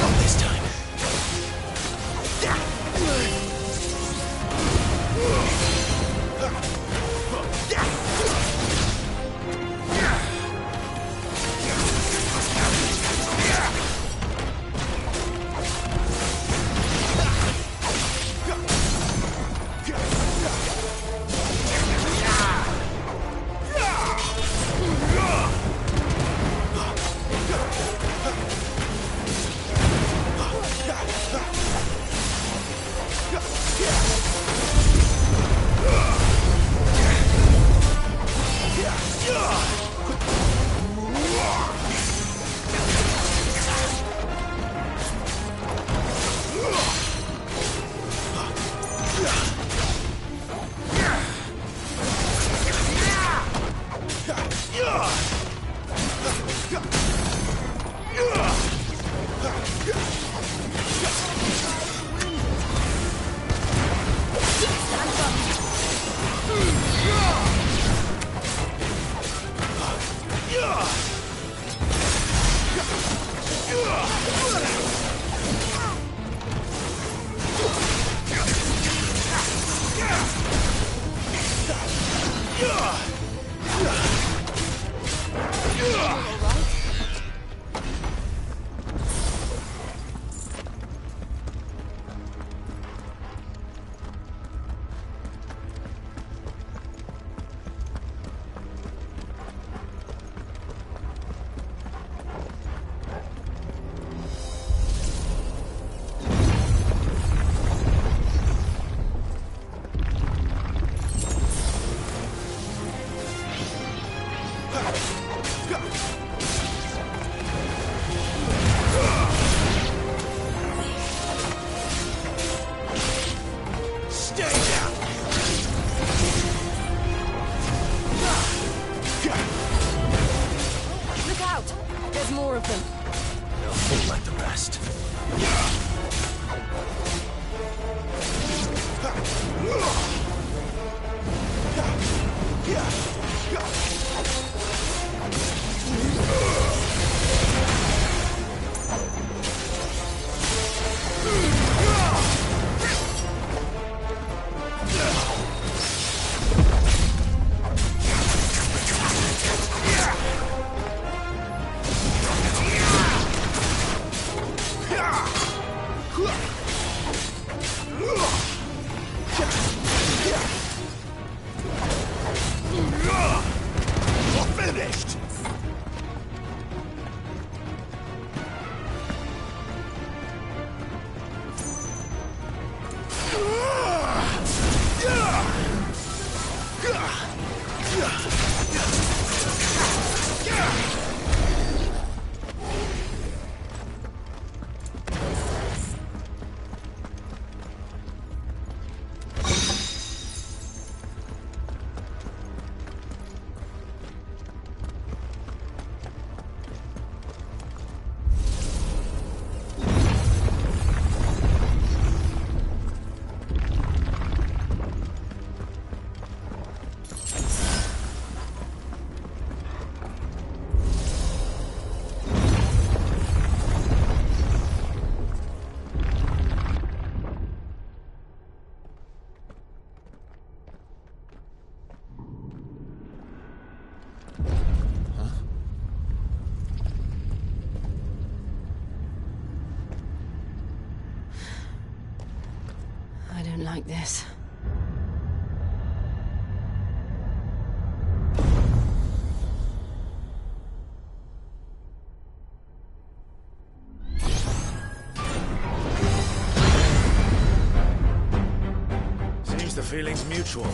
Not this time. I don't like this. Seems the feeling's mutual.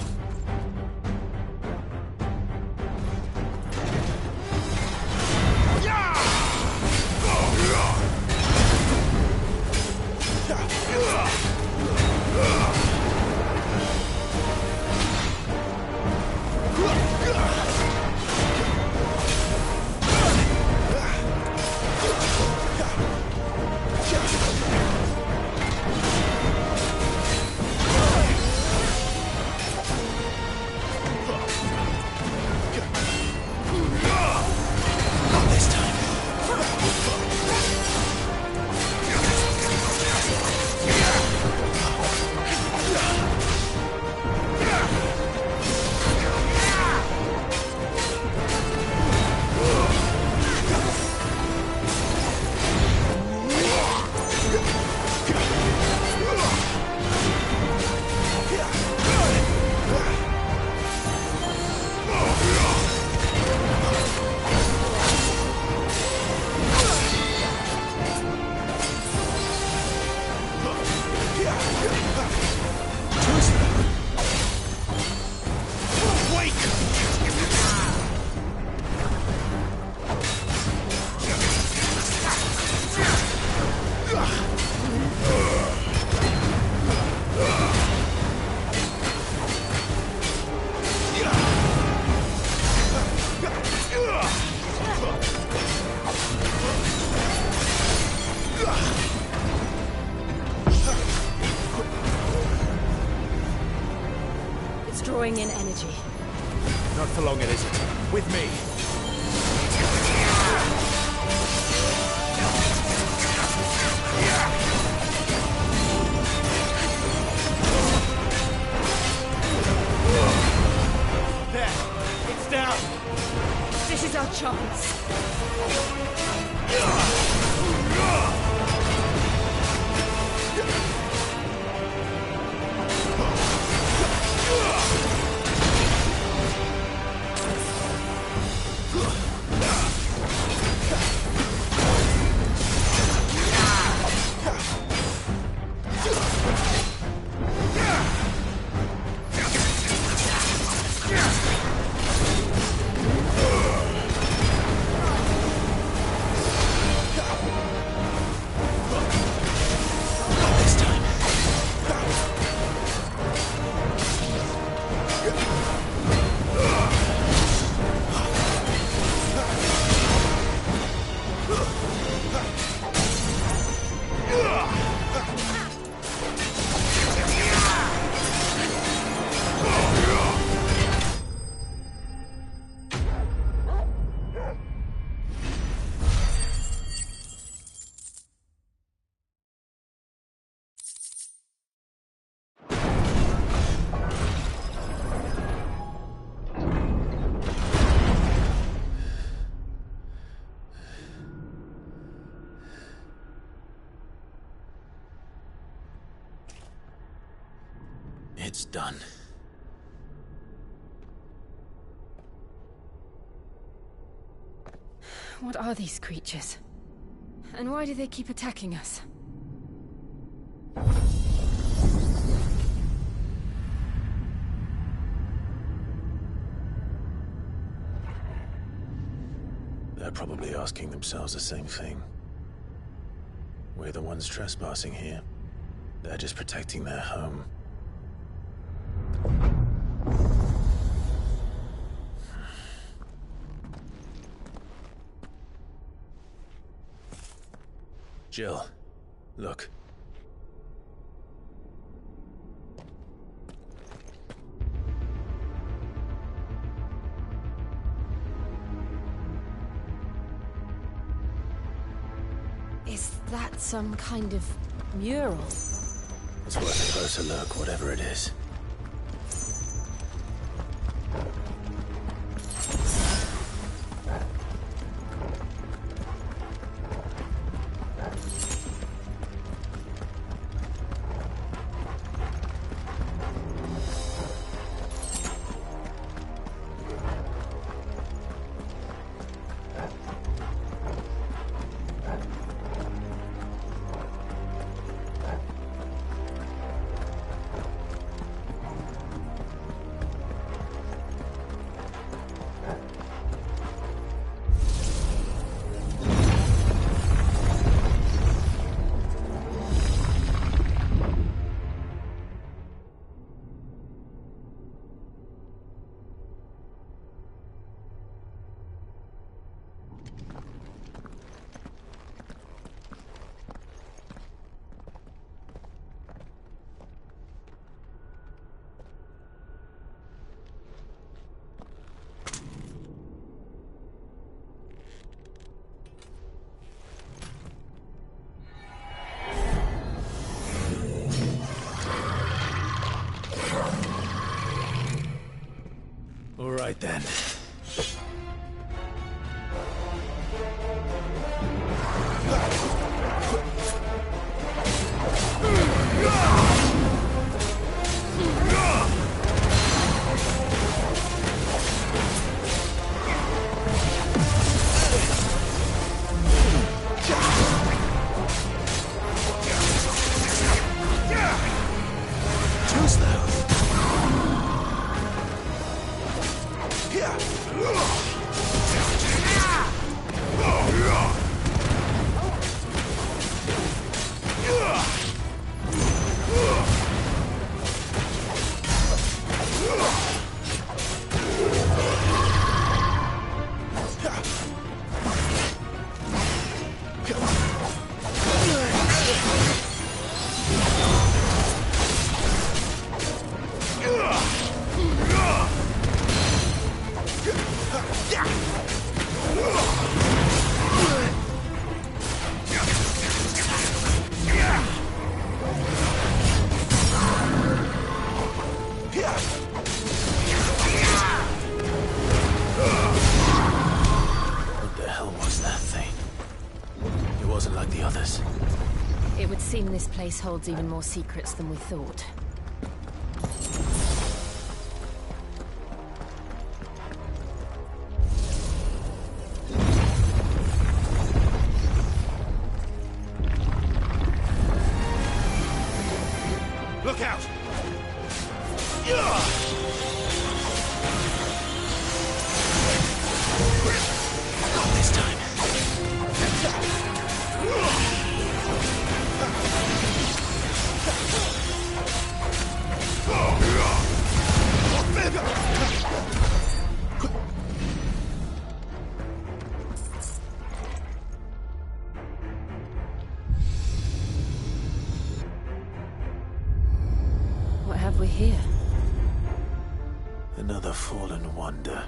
Drawing in energy. Not for long, it isn't. With me. There. It's down. This is our chance. It's done. What are these creatures? And why do they keep attacking us? They're probably asking themselves the same thing. We're the ones trespassing here. They're just protecting their home. Jill, look. Is that some kind of mural? It's worth a closer look, whatever it is. All right then. Too slow. What the hell was that thing? It wasn't like the others. It would seem this place holds even more secrets than we thought. Look out! Not this time. What have we here? Another fallen wonder.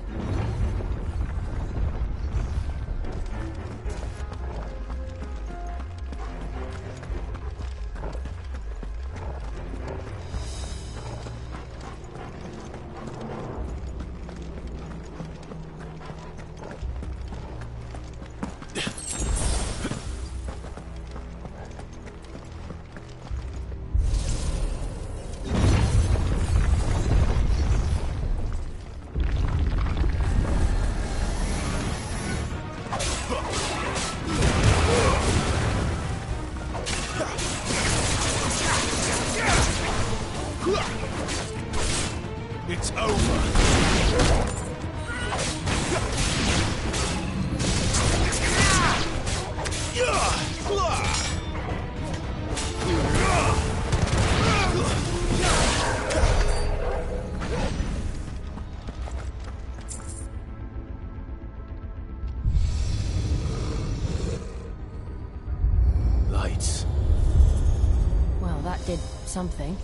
It's over. something.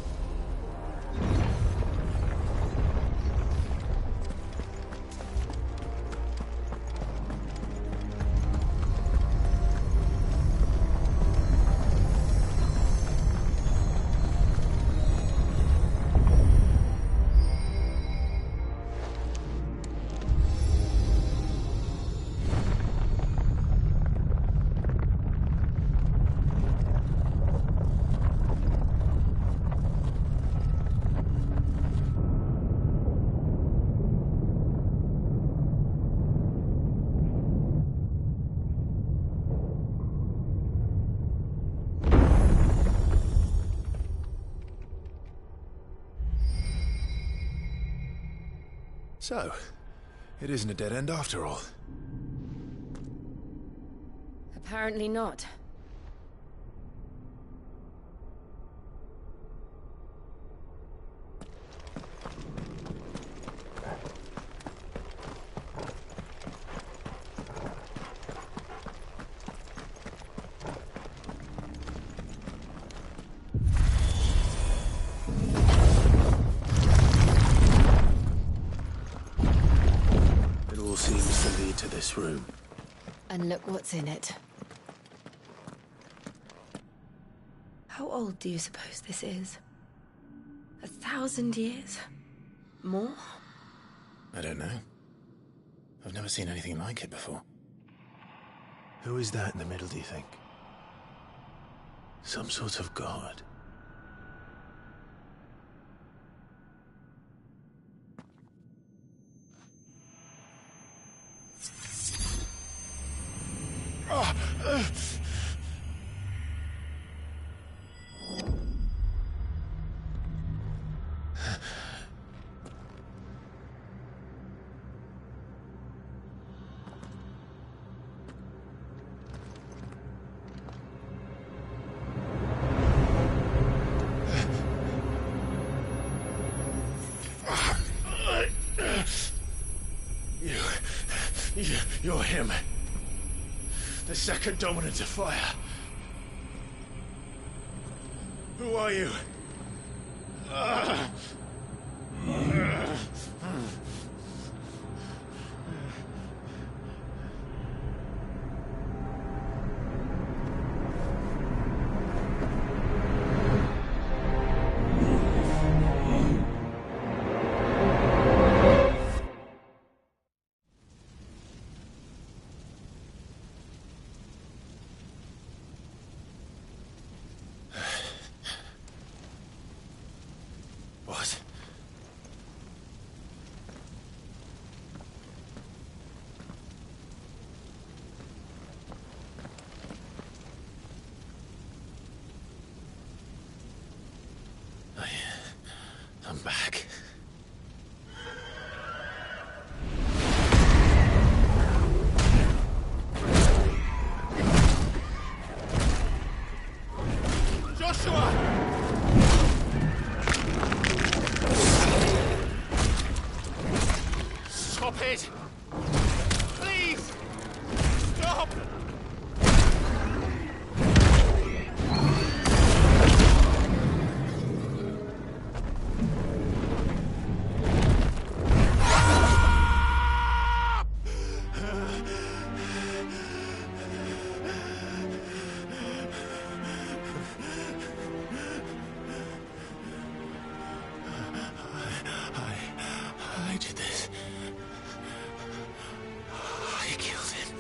So, it isn't a dead end after all. Apparently not. Seems to lead to this room. And look what's in it. How old do you suppose this is? 1,000 years? More? I don't know. I've never seen anything like it before. Who is that in the middle, do you think? Some sort of god? You're him. The second dominant of fire. Who are you? What? I'm back. Joshua! Stop it! Please! Stop! I did this. I killed him.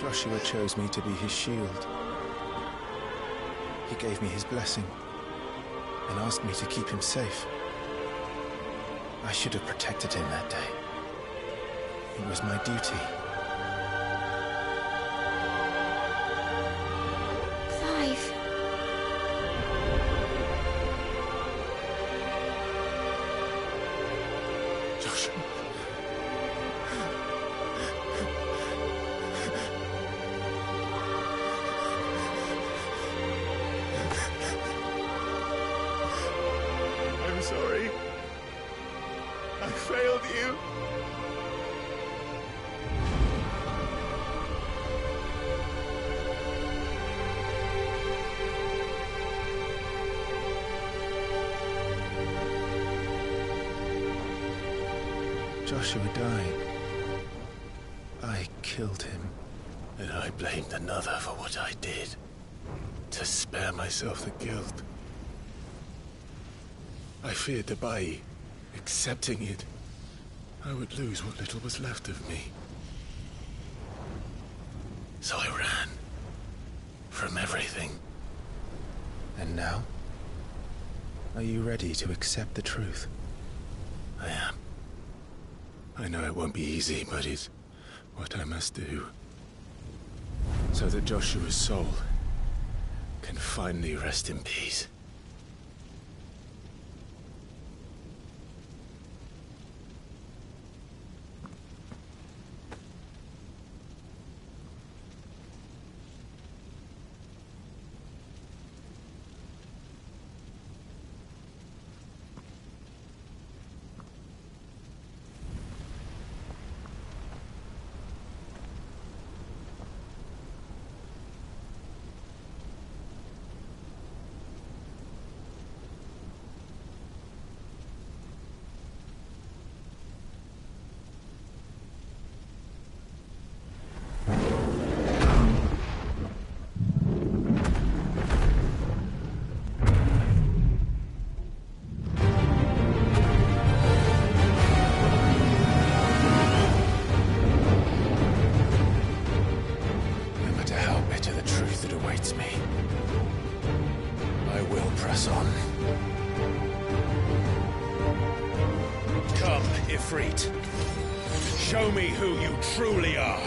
Joshua chose me to be his shield. He gave me his blessing and asked me to keep him safe. I should have protected him that day. It was my duty. Clive. Joshua. I'm sorry. I failed you. Joshua dying, I killed him. And I blamed another for what I did, to spare myself the guilt. I feared that by accepting it, I would lose what little was left of me. So I ran from everything. And now? Are you ready to accept the truth? I am. I know it won't be easy, but it's what I must do. So that Joshua's soul can finally rest in peace. Show me who you truly are.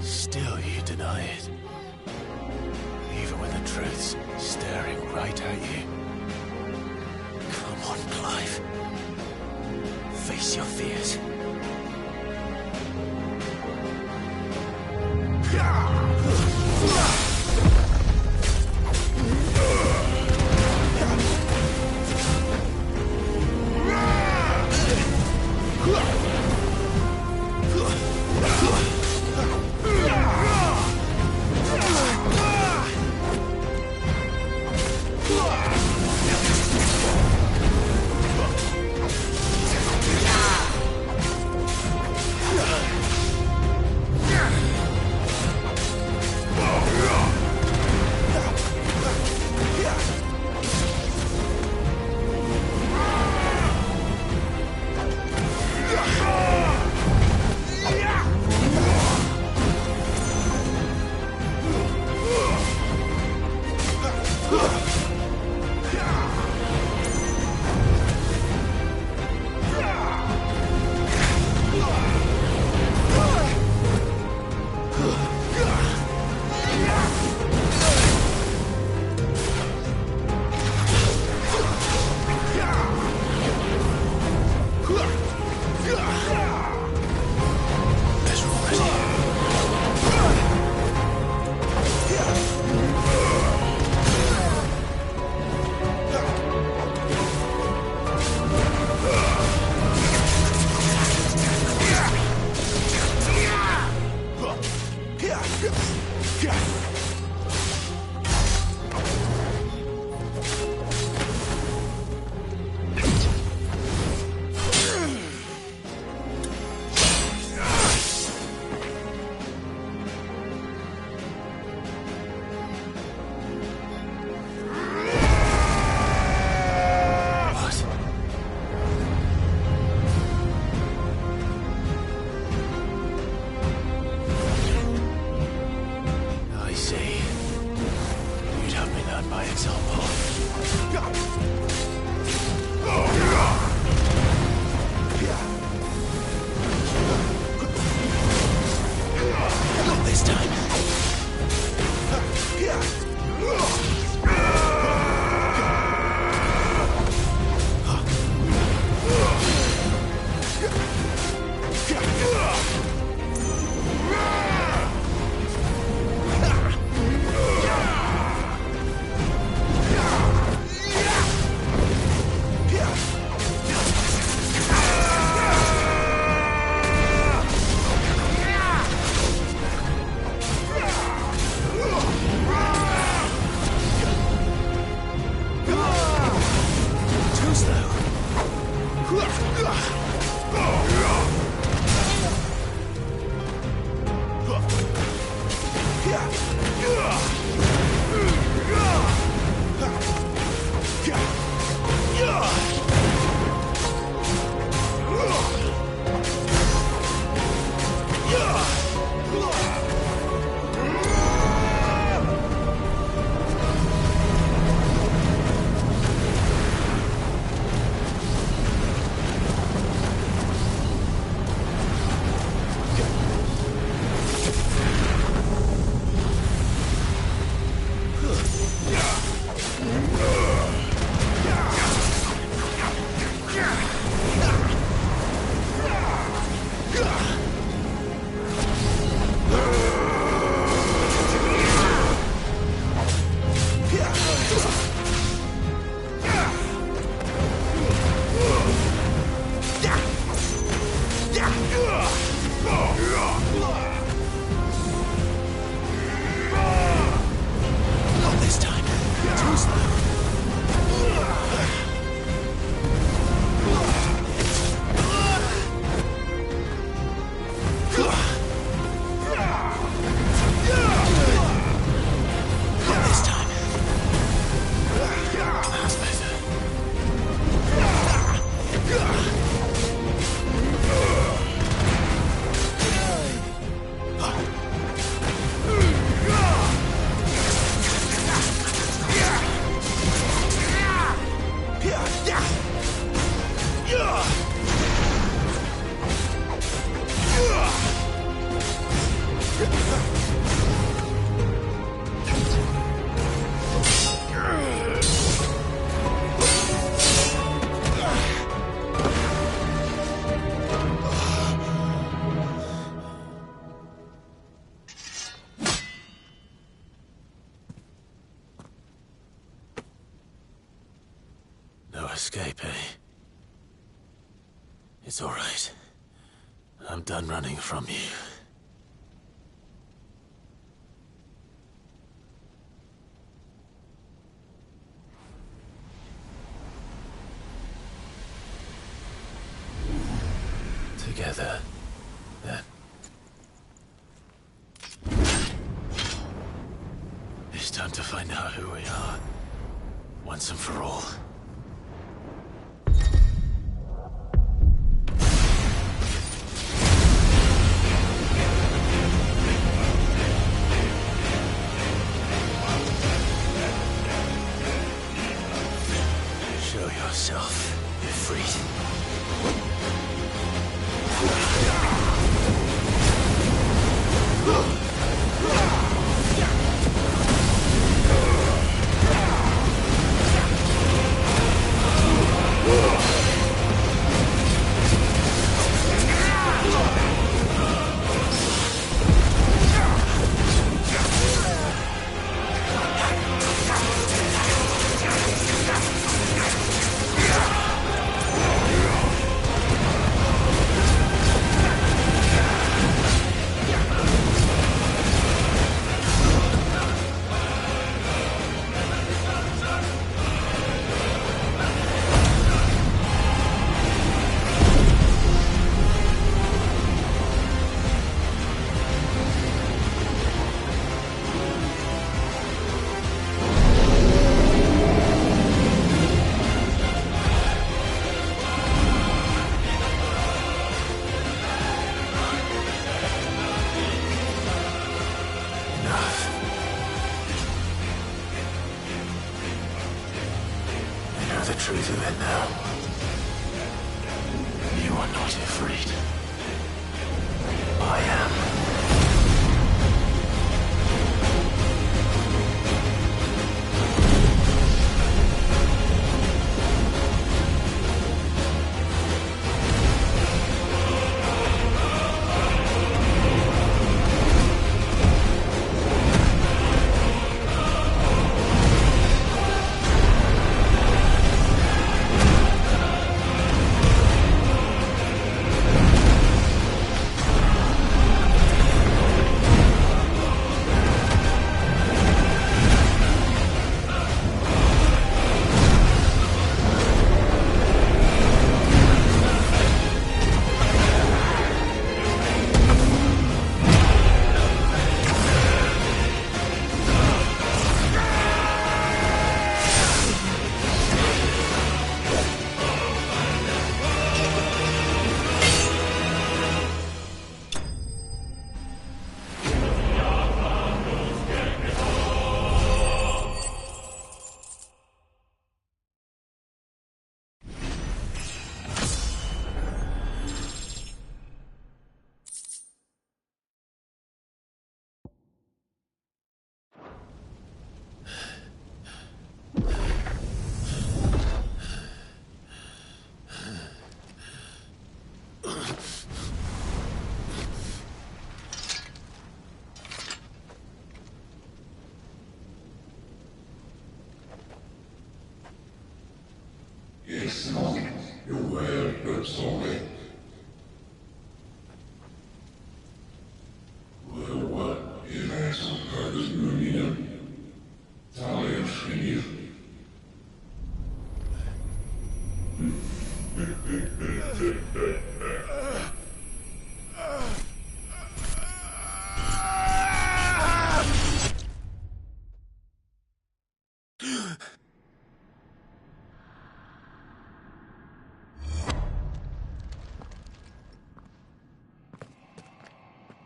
Still you deny it. Even when the truth's staring right at you. Come on, Clive. Face your fears. I say escape, eh? It's all right. I'm done running from you. Together, then. It's time to find out who we are, once and for all. Show yourself, Ifrit. The truth of it now. You are not Ifrit. I am.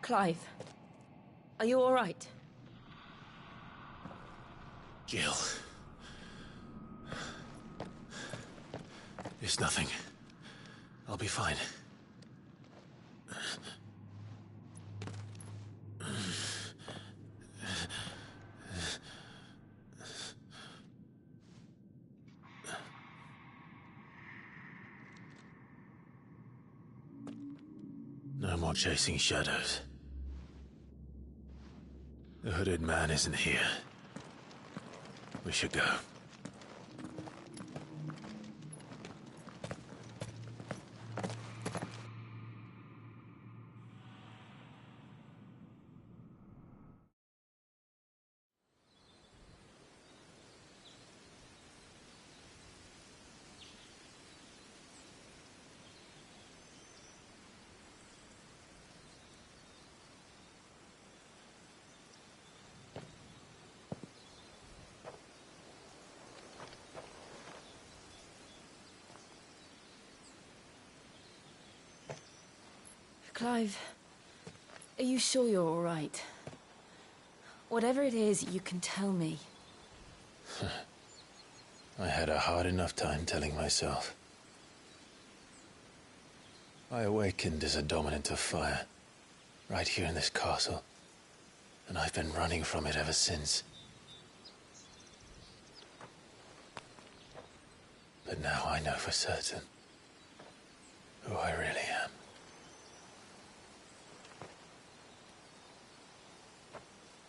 Clive, are you all right? Jill. It's nothing. I'll be fine. No more chasing shadows. The hooded man isn't here. We should go. Clive, are you sure you're all right? Whatever it is, you can tell me. I had a hard enough time telling myself. I awakened as a dominant of fire, right here in this castle, and I've been running from it ever since. But now I know for certain who I really am.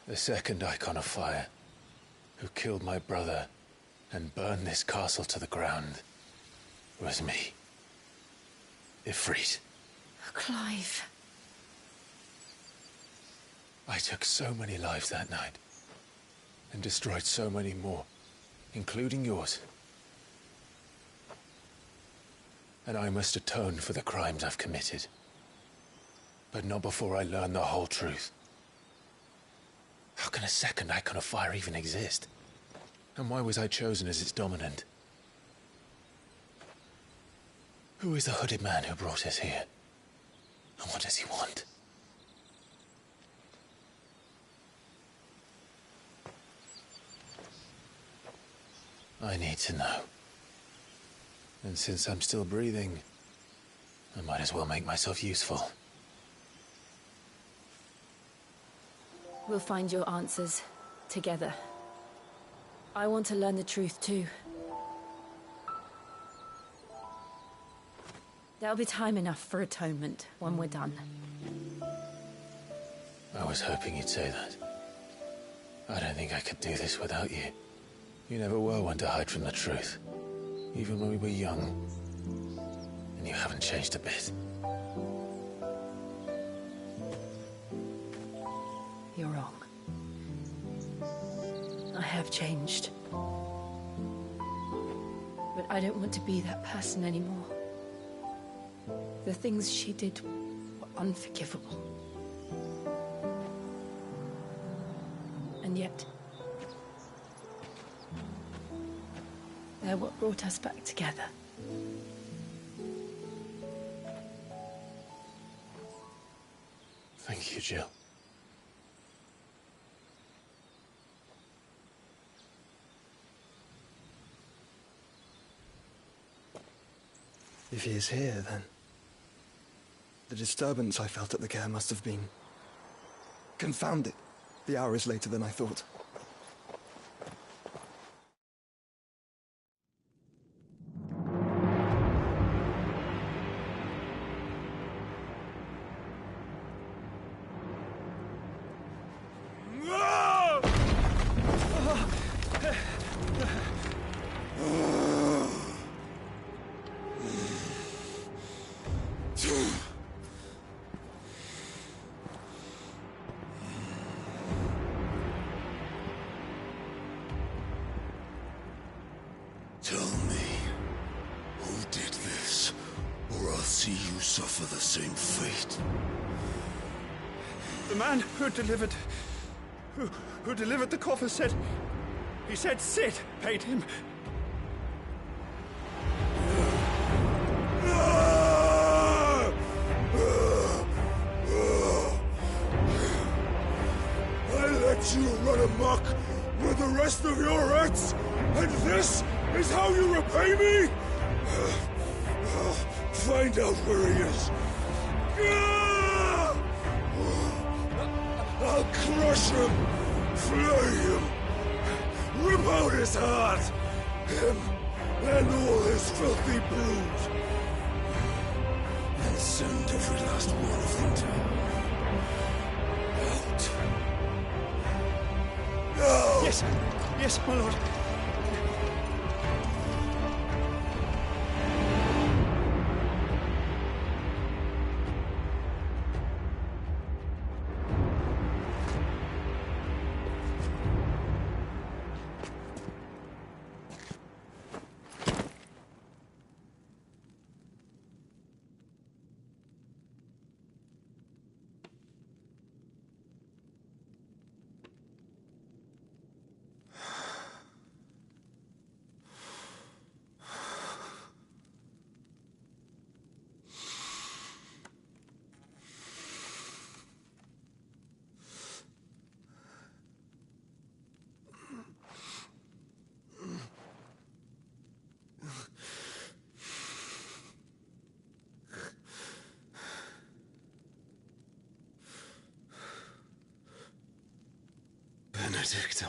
The second Icon of Fire, who killed my brother and burned this castle to the ground, was me. Ifrit. Clive. I took so many lives that night, and destroyed so many more, including yours. And I must atone for the crimes I've committed. But not before I learn the whole truth. How can a second Icon of Fire even exist? And why was I chosen as its dominant? Who is the hooded man who brought us here? And what does he want? I need to know. And since I'm still breathing, I might as well make myself useful. We'll find your answers together. I want to learn the truth too. There'll be time enough for atonement when we're done. I was hoping you'd say that. I don't think I could do this without you. You never were one to hide from the truth, even when we were young. And you haven't changed a bit. You're wrong. I have changed. But I don't want to be that person anymore. The things she did were unforgivable. And yet, they're what brought us back together. Thank you, Jill. If he is here, then the disturbance I felt at the care must have been confounded. The hour is later than I thought. Tell me, who did this, or I'll see you suffer the same fate. The man who delivered the coffer said... He said Sid paid him. I let you run amok with the rest of your rats, and this is how you repay me? Find out where he is. I'll crush him, flay him, rip out his heart, him and all his filthy brood, and send every last one of them to out. No! Yes, my lord. Benedicta.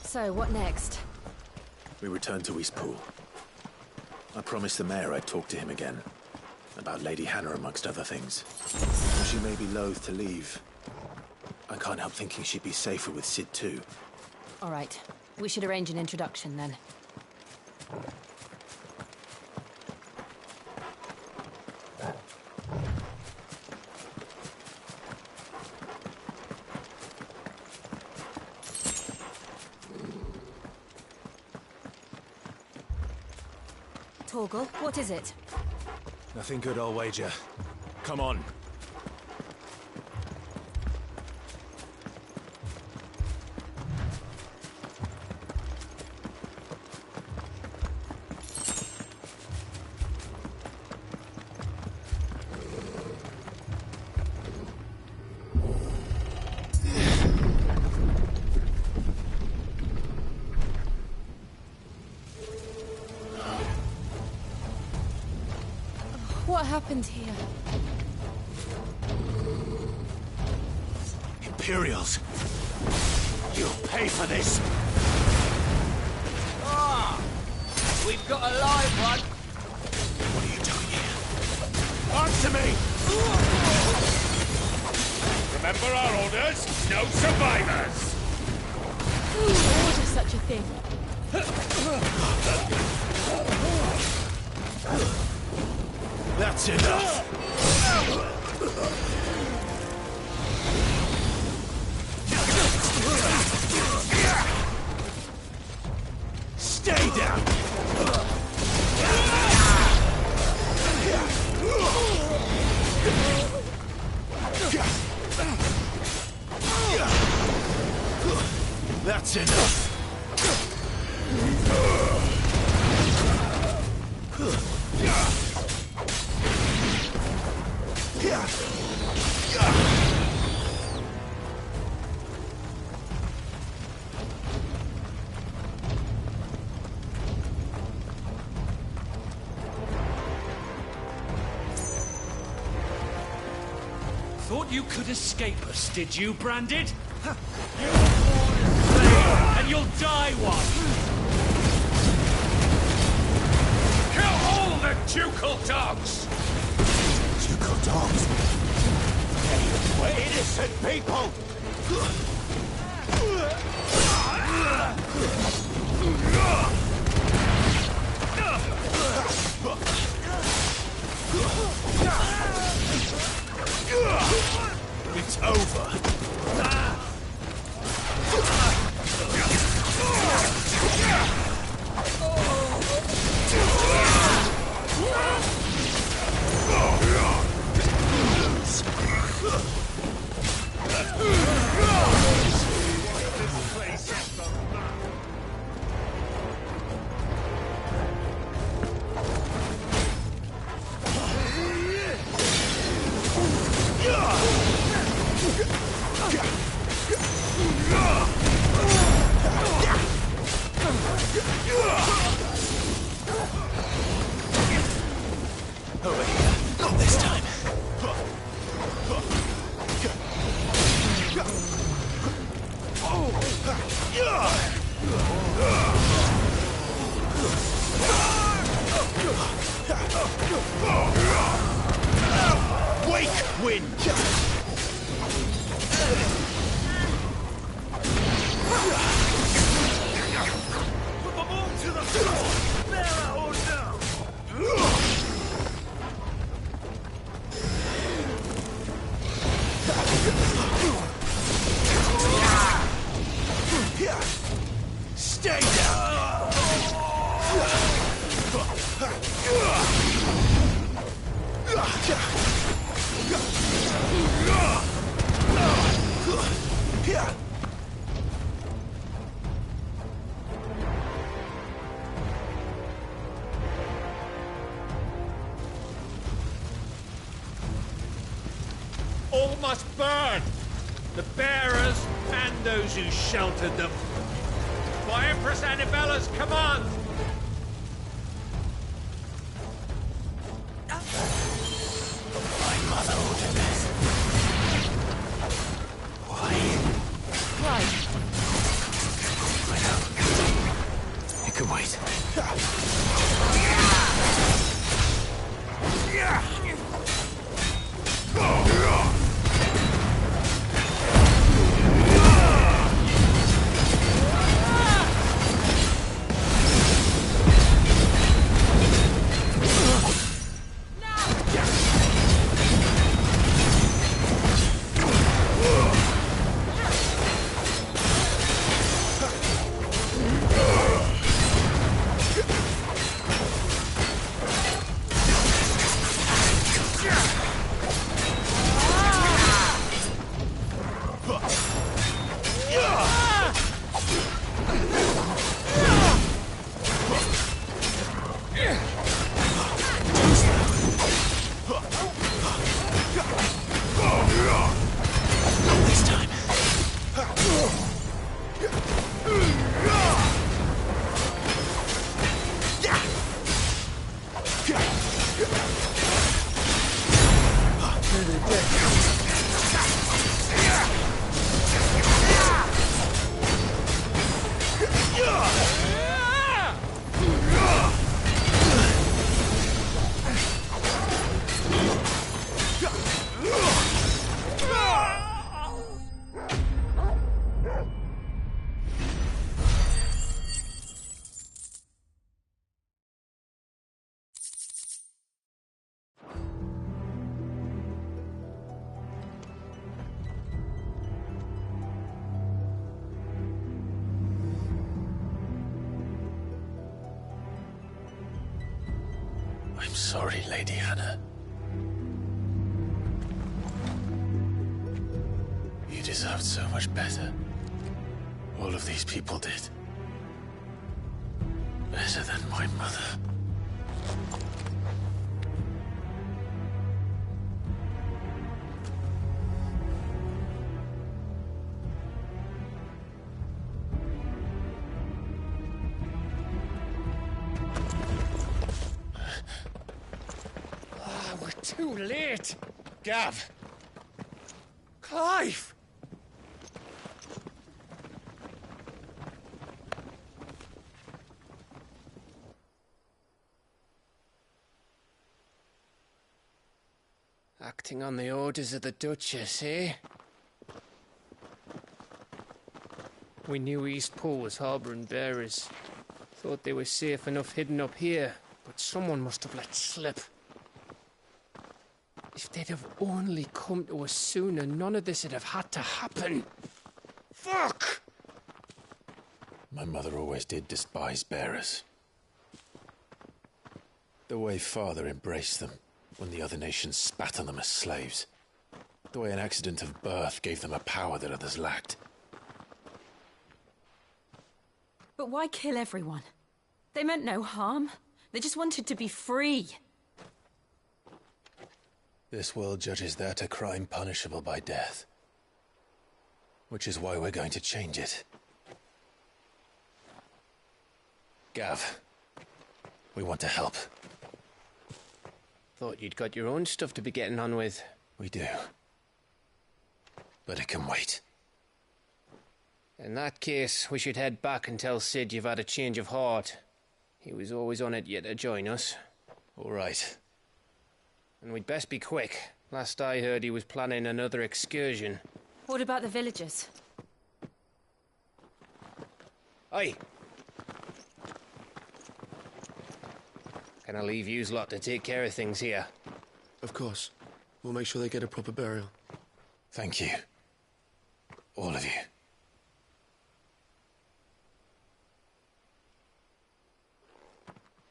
So, what next? We return to Eastpool. I promised the mayor I'd talk to him again. About Lady Hannah, amongst other things. Though she may be loath to leave, I can't help thinking she'd be safer with Cid too. All right. We should arrange an introduction, then. Torgal, what is it? Nothing good, I'll wager. Come on. What happened here? Imperials! You'll pay for this! Ah! We've got a live one! What are you doing here? Answer me! Remember our orders? No survivors! Who would order such a thing? That's enough! Stay down! That's enough! Thought you could escape us, did you, Branded? You were born a slayer, and you'll die one! Kill all the ducal dogs! Ducal dogs? We're innocent people! It's over. Over here. Not this time. Wake wind! Put them all to the floor! There or now! Stay down! must burn! The bearers and those who sheltered them. By Empress Annabella's command! My mother ordered this. Why? Why? I know. It can wait. I'm sorry, Lady Hannah. You deserved so much better. All of these people did. Better than my mother. Too late! Gav! Clive! Acting on the orders of the Duchess, eh? We knew Eastpool was harbouring bearers. Thought they were safe enough hidden up here, but someone must have let slip. If they'd have only come to us sooner, none of this would have had to happen. Fuck! My mother always did despise bearers. The way Father embraced them when the other nations spat on them as slaves. The way an accident of birth gave them a power that others lacked. But why kill everyone? They meant no harm. They just wanted to be free. This world judges that a crime punishable by death. Which is why we're going to change it. Gav, we want to help. Thought you'd got your own stuff to be getting on with. We do. But it can wait. In that case, we should head back and tell Sid you've had a change of heart. He was always on it yet to join us. All right. And we'd best be quick. Last I heard, he was planning another excursion. What about the villagers? Aye. Can I leave yous lot to take care of things here? Of course. We'll make sure they get a proper burial. Thank you. All of you.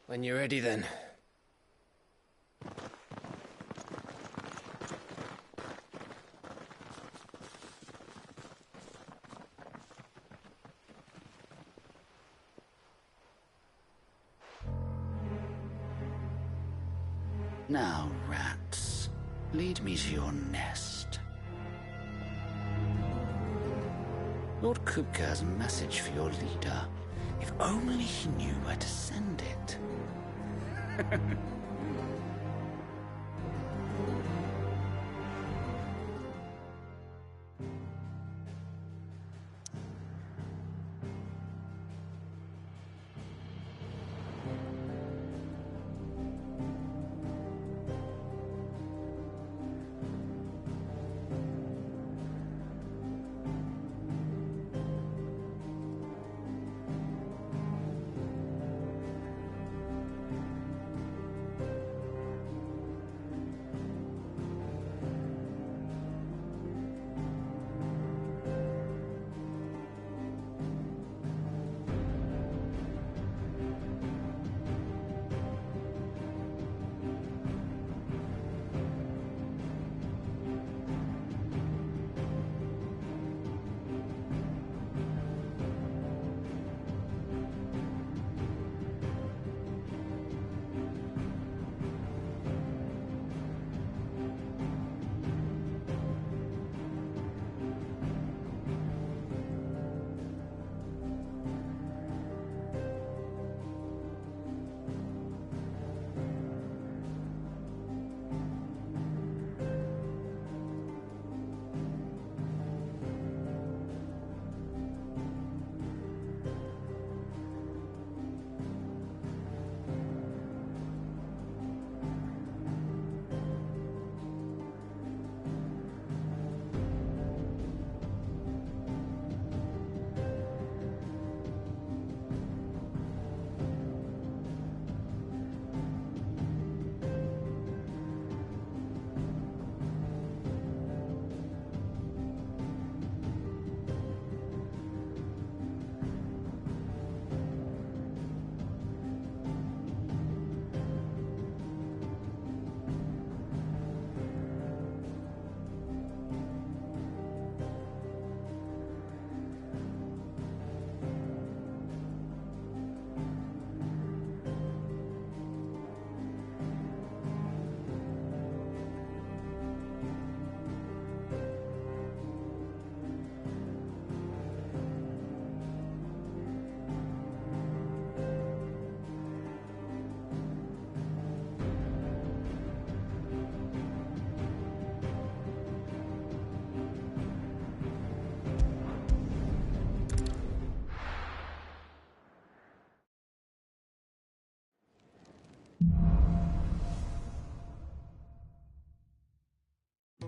When you're ready, then. Now, rats, lead me to your nest. Lord Kupka has a message for your leader. If only he knew where to send it.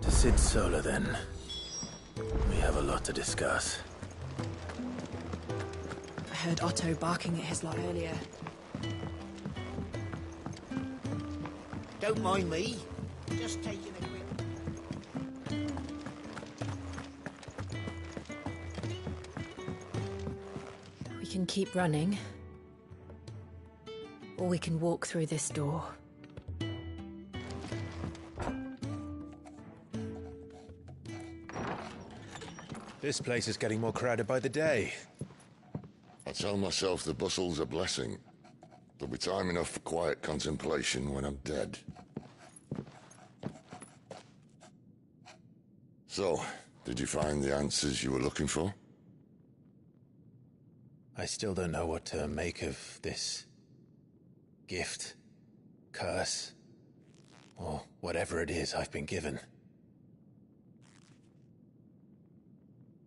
To Sid Solar, then. We have a lot to discuss. I heard Otto barking at his lot earlier. Don't mind me. Just taking a quick... We can keep running. Or we can walk through this door. This place is getting more crowded by the day. I tell myself the bustle's a blessing. There'll be time enough for quiet contemplation when I'm dead. So, did you find the answers you were looking for? I still don't know what to make of this gift, curse, or whatever it is I've been given.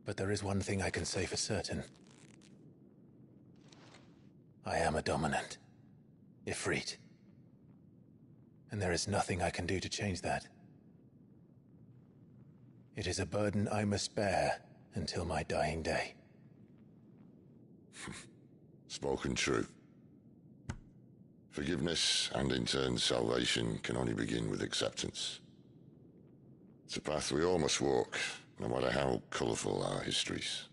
But there is one thing I can say for certain. I am a dominant, Ifrit. And there is nothing I can do to change that. It is a burden I must bear until my dying day. Spoken true. Forgiveness, and in turn salvation, can only begin with acceptance. It's a path we all must walk, no matter how colourful our histories.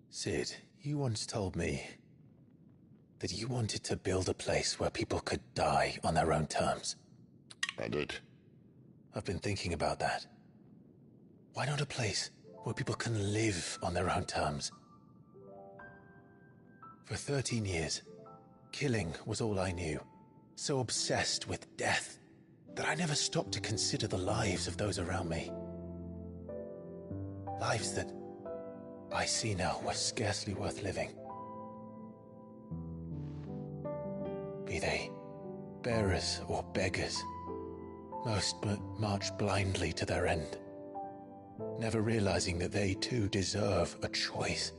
Sid, you once told me that you wanted to build a place where people could die on their own terms. I did. I've been thinking about that. Why not a place where people can live on their own terms? For 13 years, killing was all I knew. So obsessed with death that I never stopped to consider the lives of those around me. Lives that Icena was scarcely worth living. Be they bearers or beggars, most march blindly to their end, never realizing that they too deserve a choice.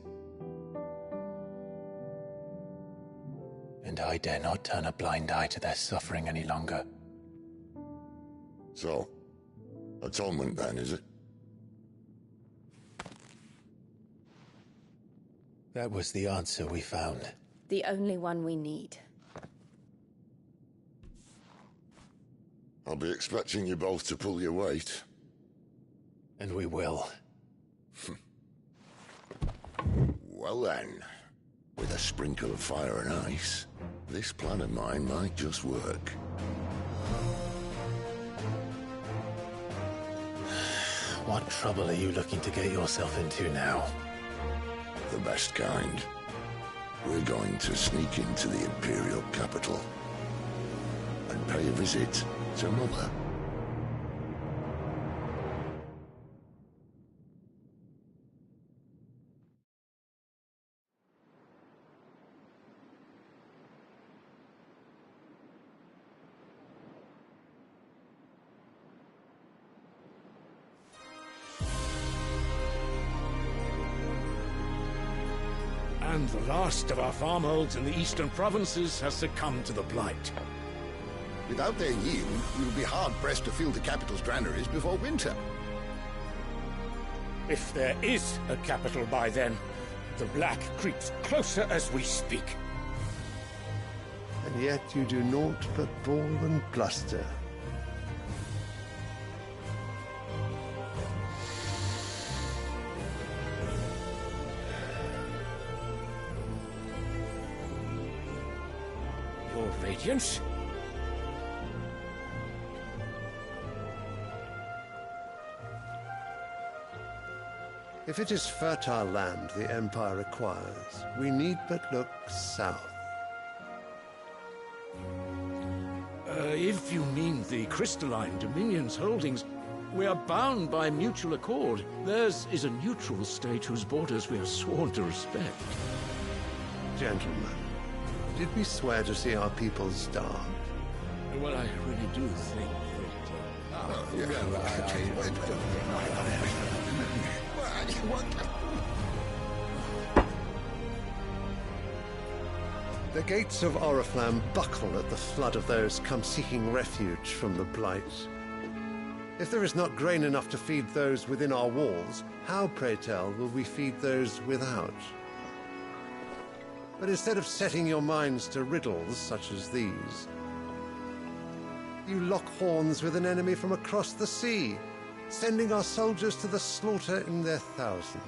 And I dare not turn a blind eye to their suffering any longer. So, atonement then, is it? That was the answer we found. The only one we need. I'll be expecting you both to pull your weight. And we will. Well then, with a sprinkle of fire and ice, this plan of mine might just work. What trouble are you looking to get yourself into now? The best kind. We're going to sneak into the Imperial capital and pay a visit to Mother. And the last of our farmholds in the eastern provinces has succumbed to the blight. Without their yield, we will be hard-pressed to fill the capital's granaries before winter. If there is a capital by then, the Black creeps closer as we speak. And yet you do naught but bawl and bluster. Your Radiance? If it is fertile land the Empire requires, we need but look south. If you mean the Crystalline Dominion's holdings, we are bound by mutual accord. Theirs is a neutral state whose borders we are sworn to respect. Gentlemen, did we swear to see our people starve? Well, I really do think The gates of Oriflamme buckle at the flood of those come seeking refuge from the Blight. If there is not grain enough to feed those within our walls, how, pray tell, will we feed those without? But instead of setting your minds to riddles such as these, you lock horns with an enemy from across the sea, sending our soldiers to the slaughter in their thousands.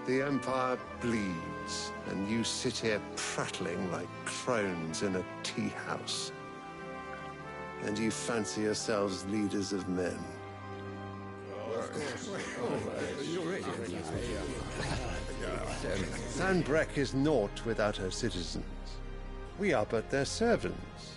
The Empire bleeds, and you sit here prattling like crones in a tea-house. And you fancy yourselves leaders of men. Sanbreque is naught without her citizens. We are but their servants.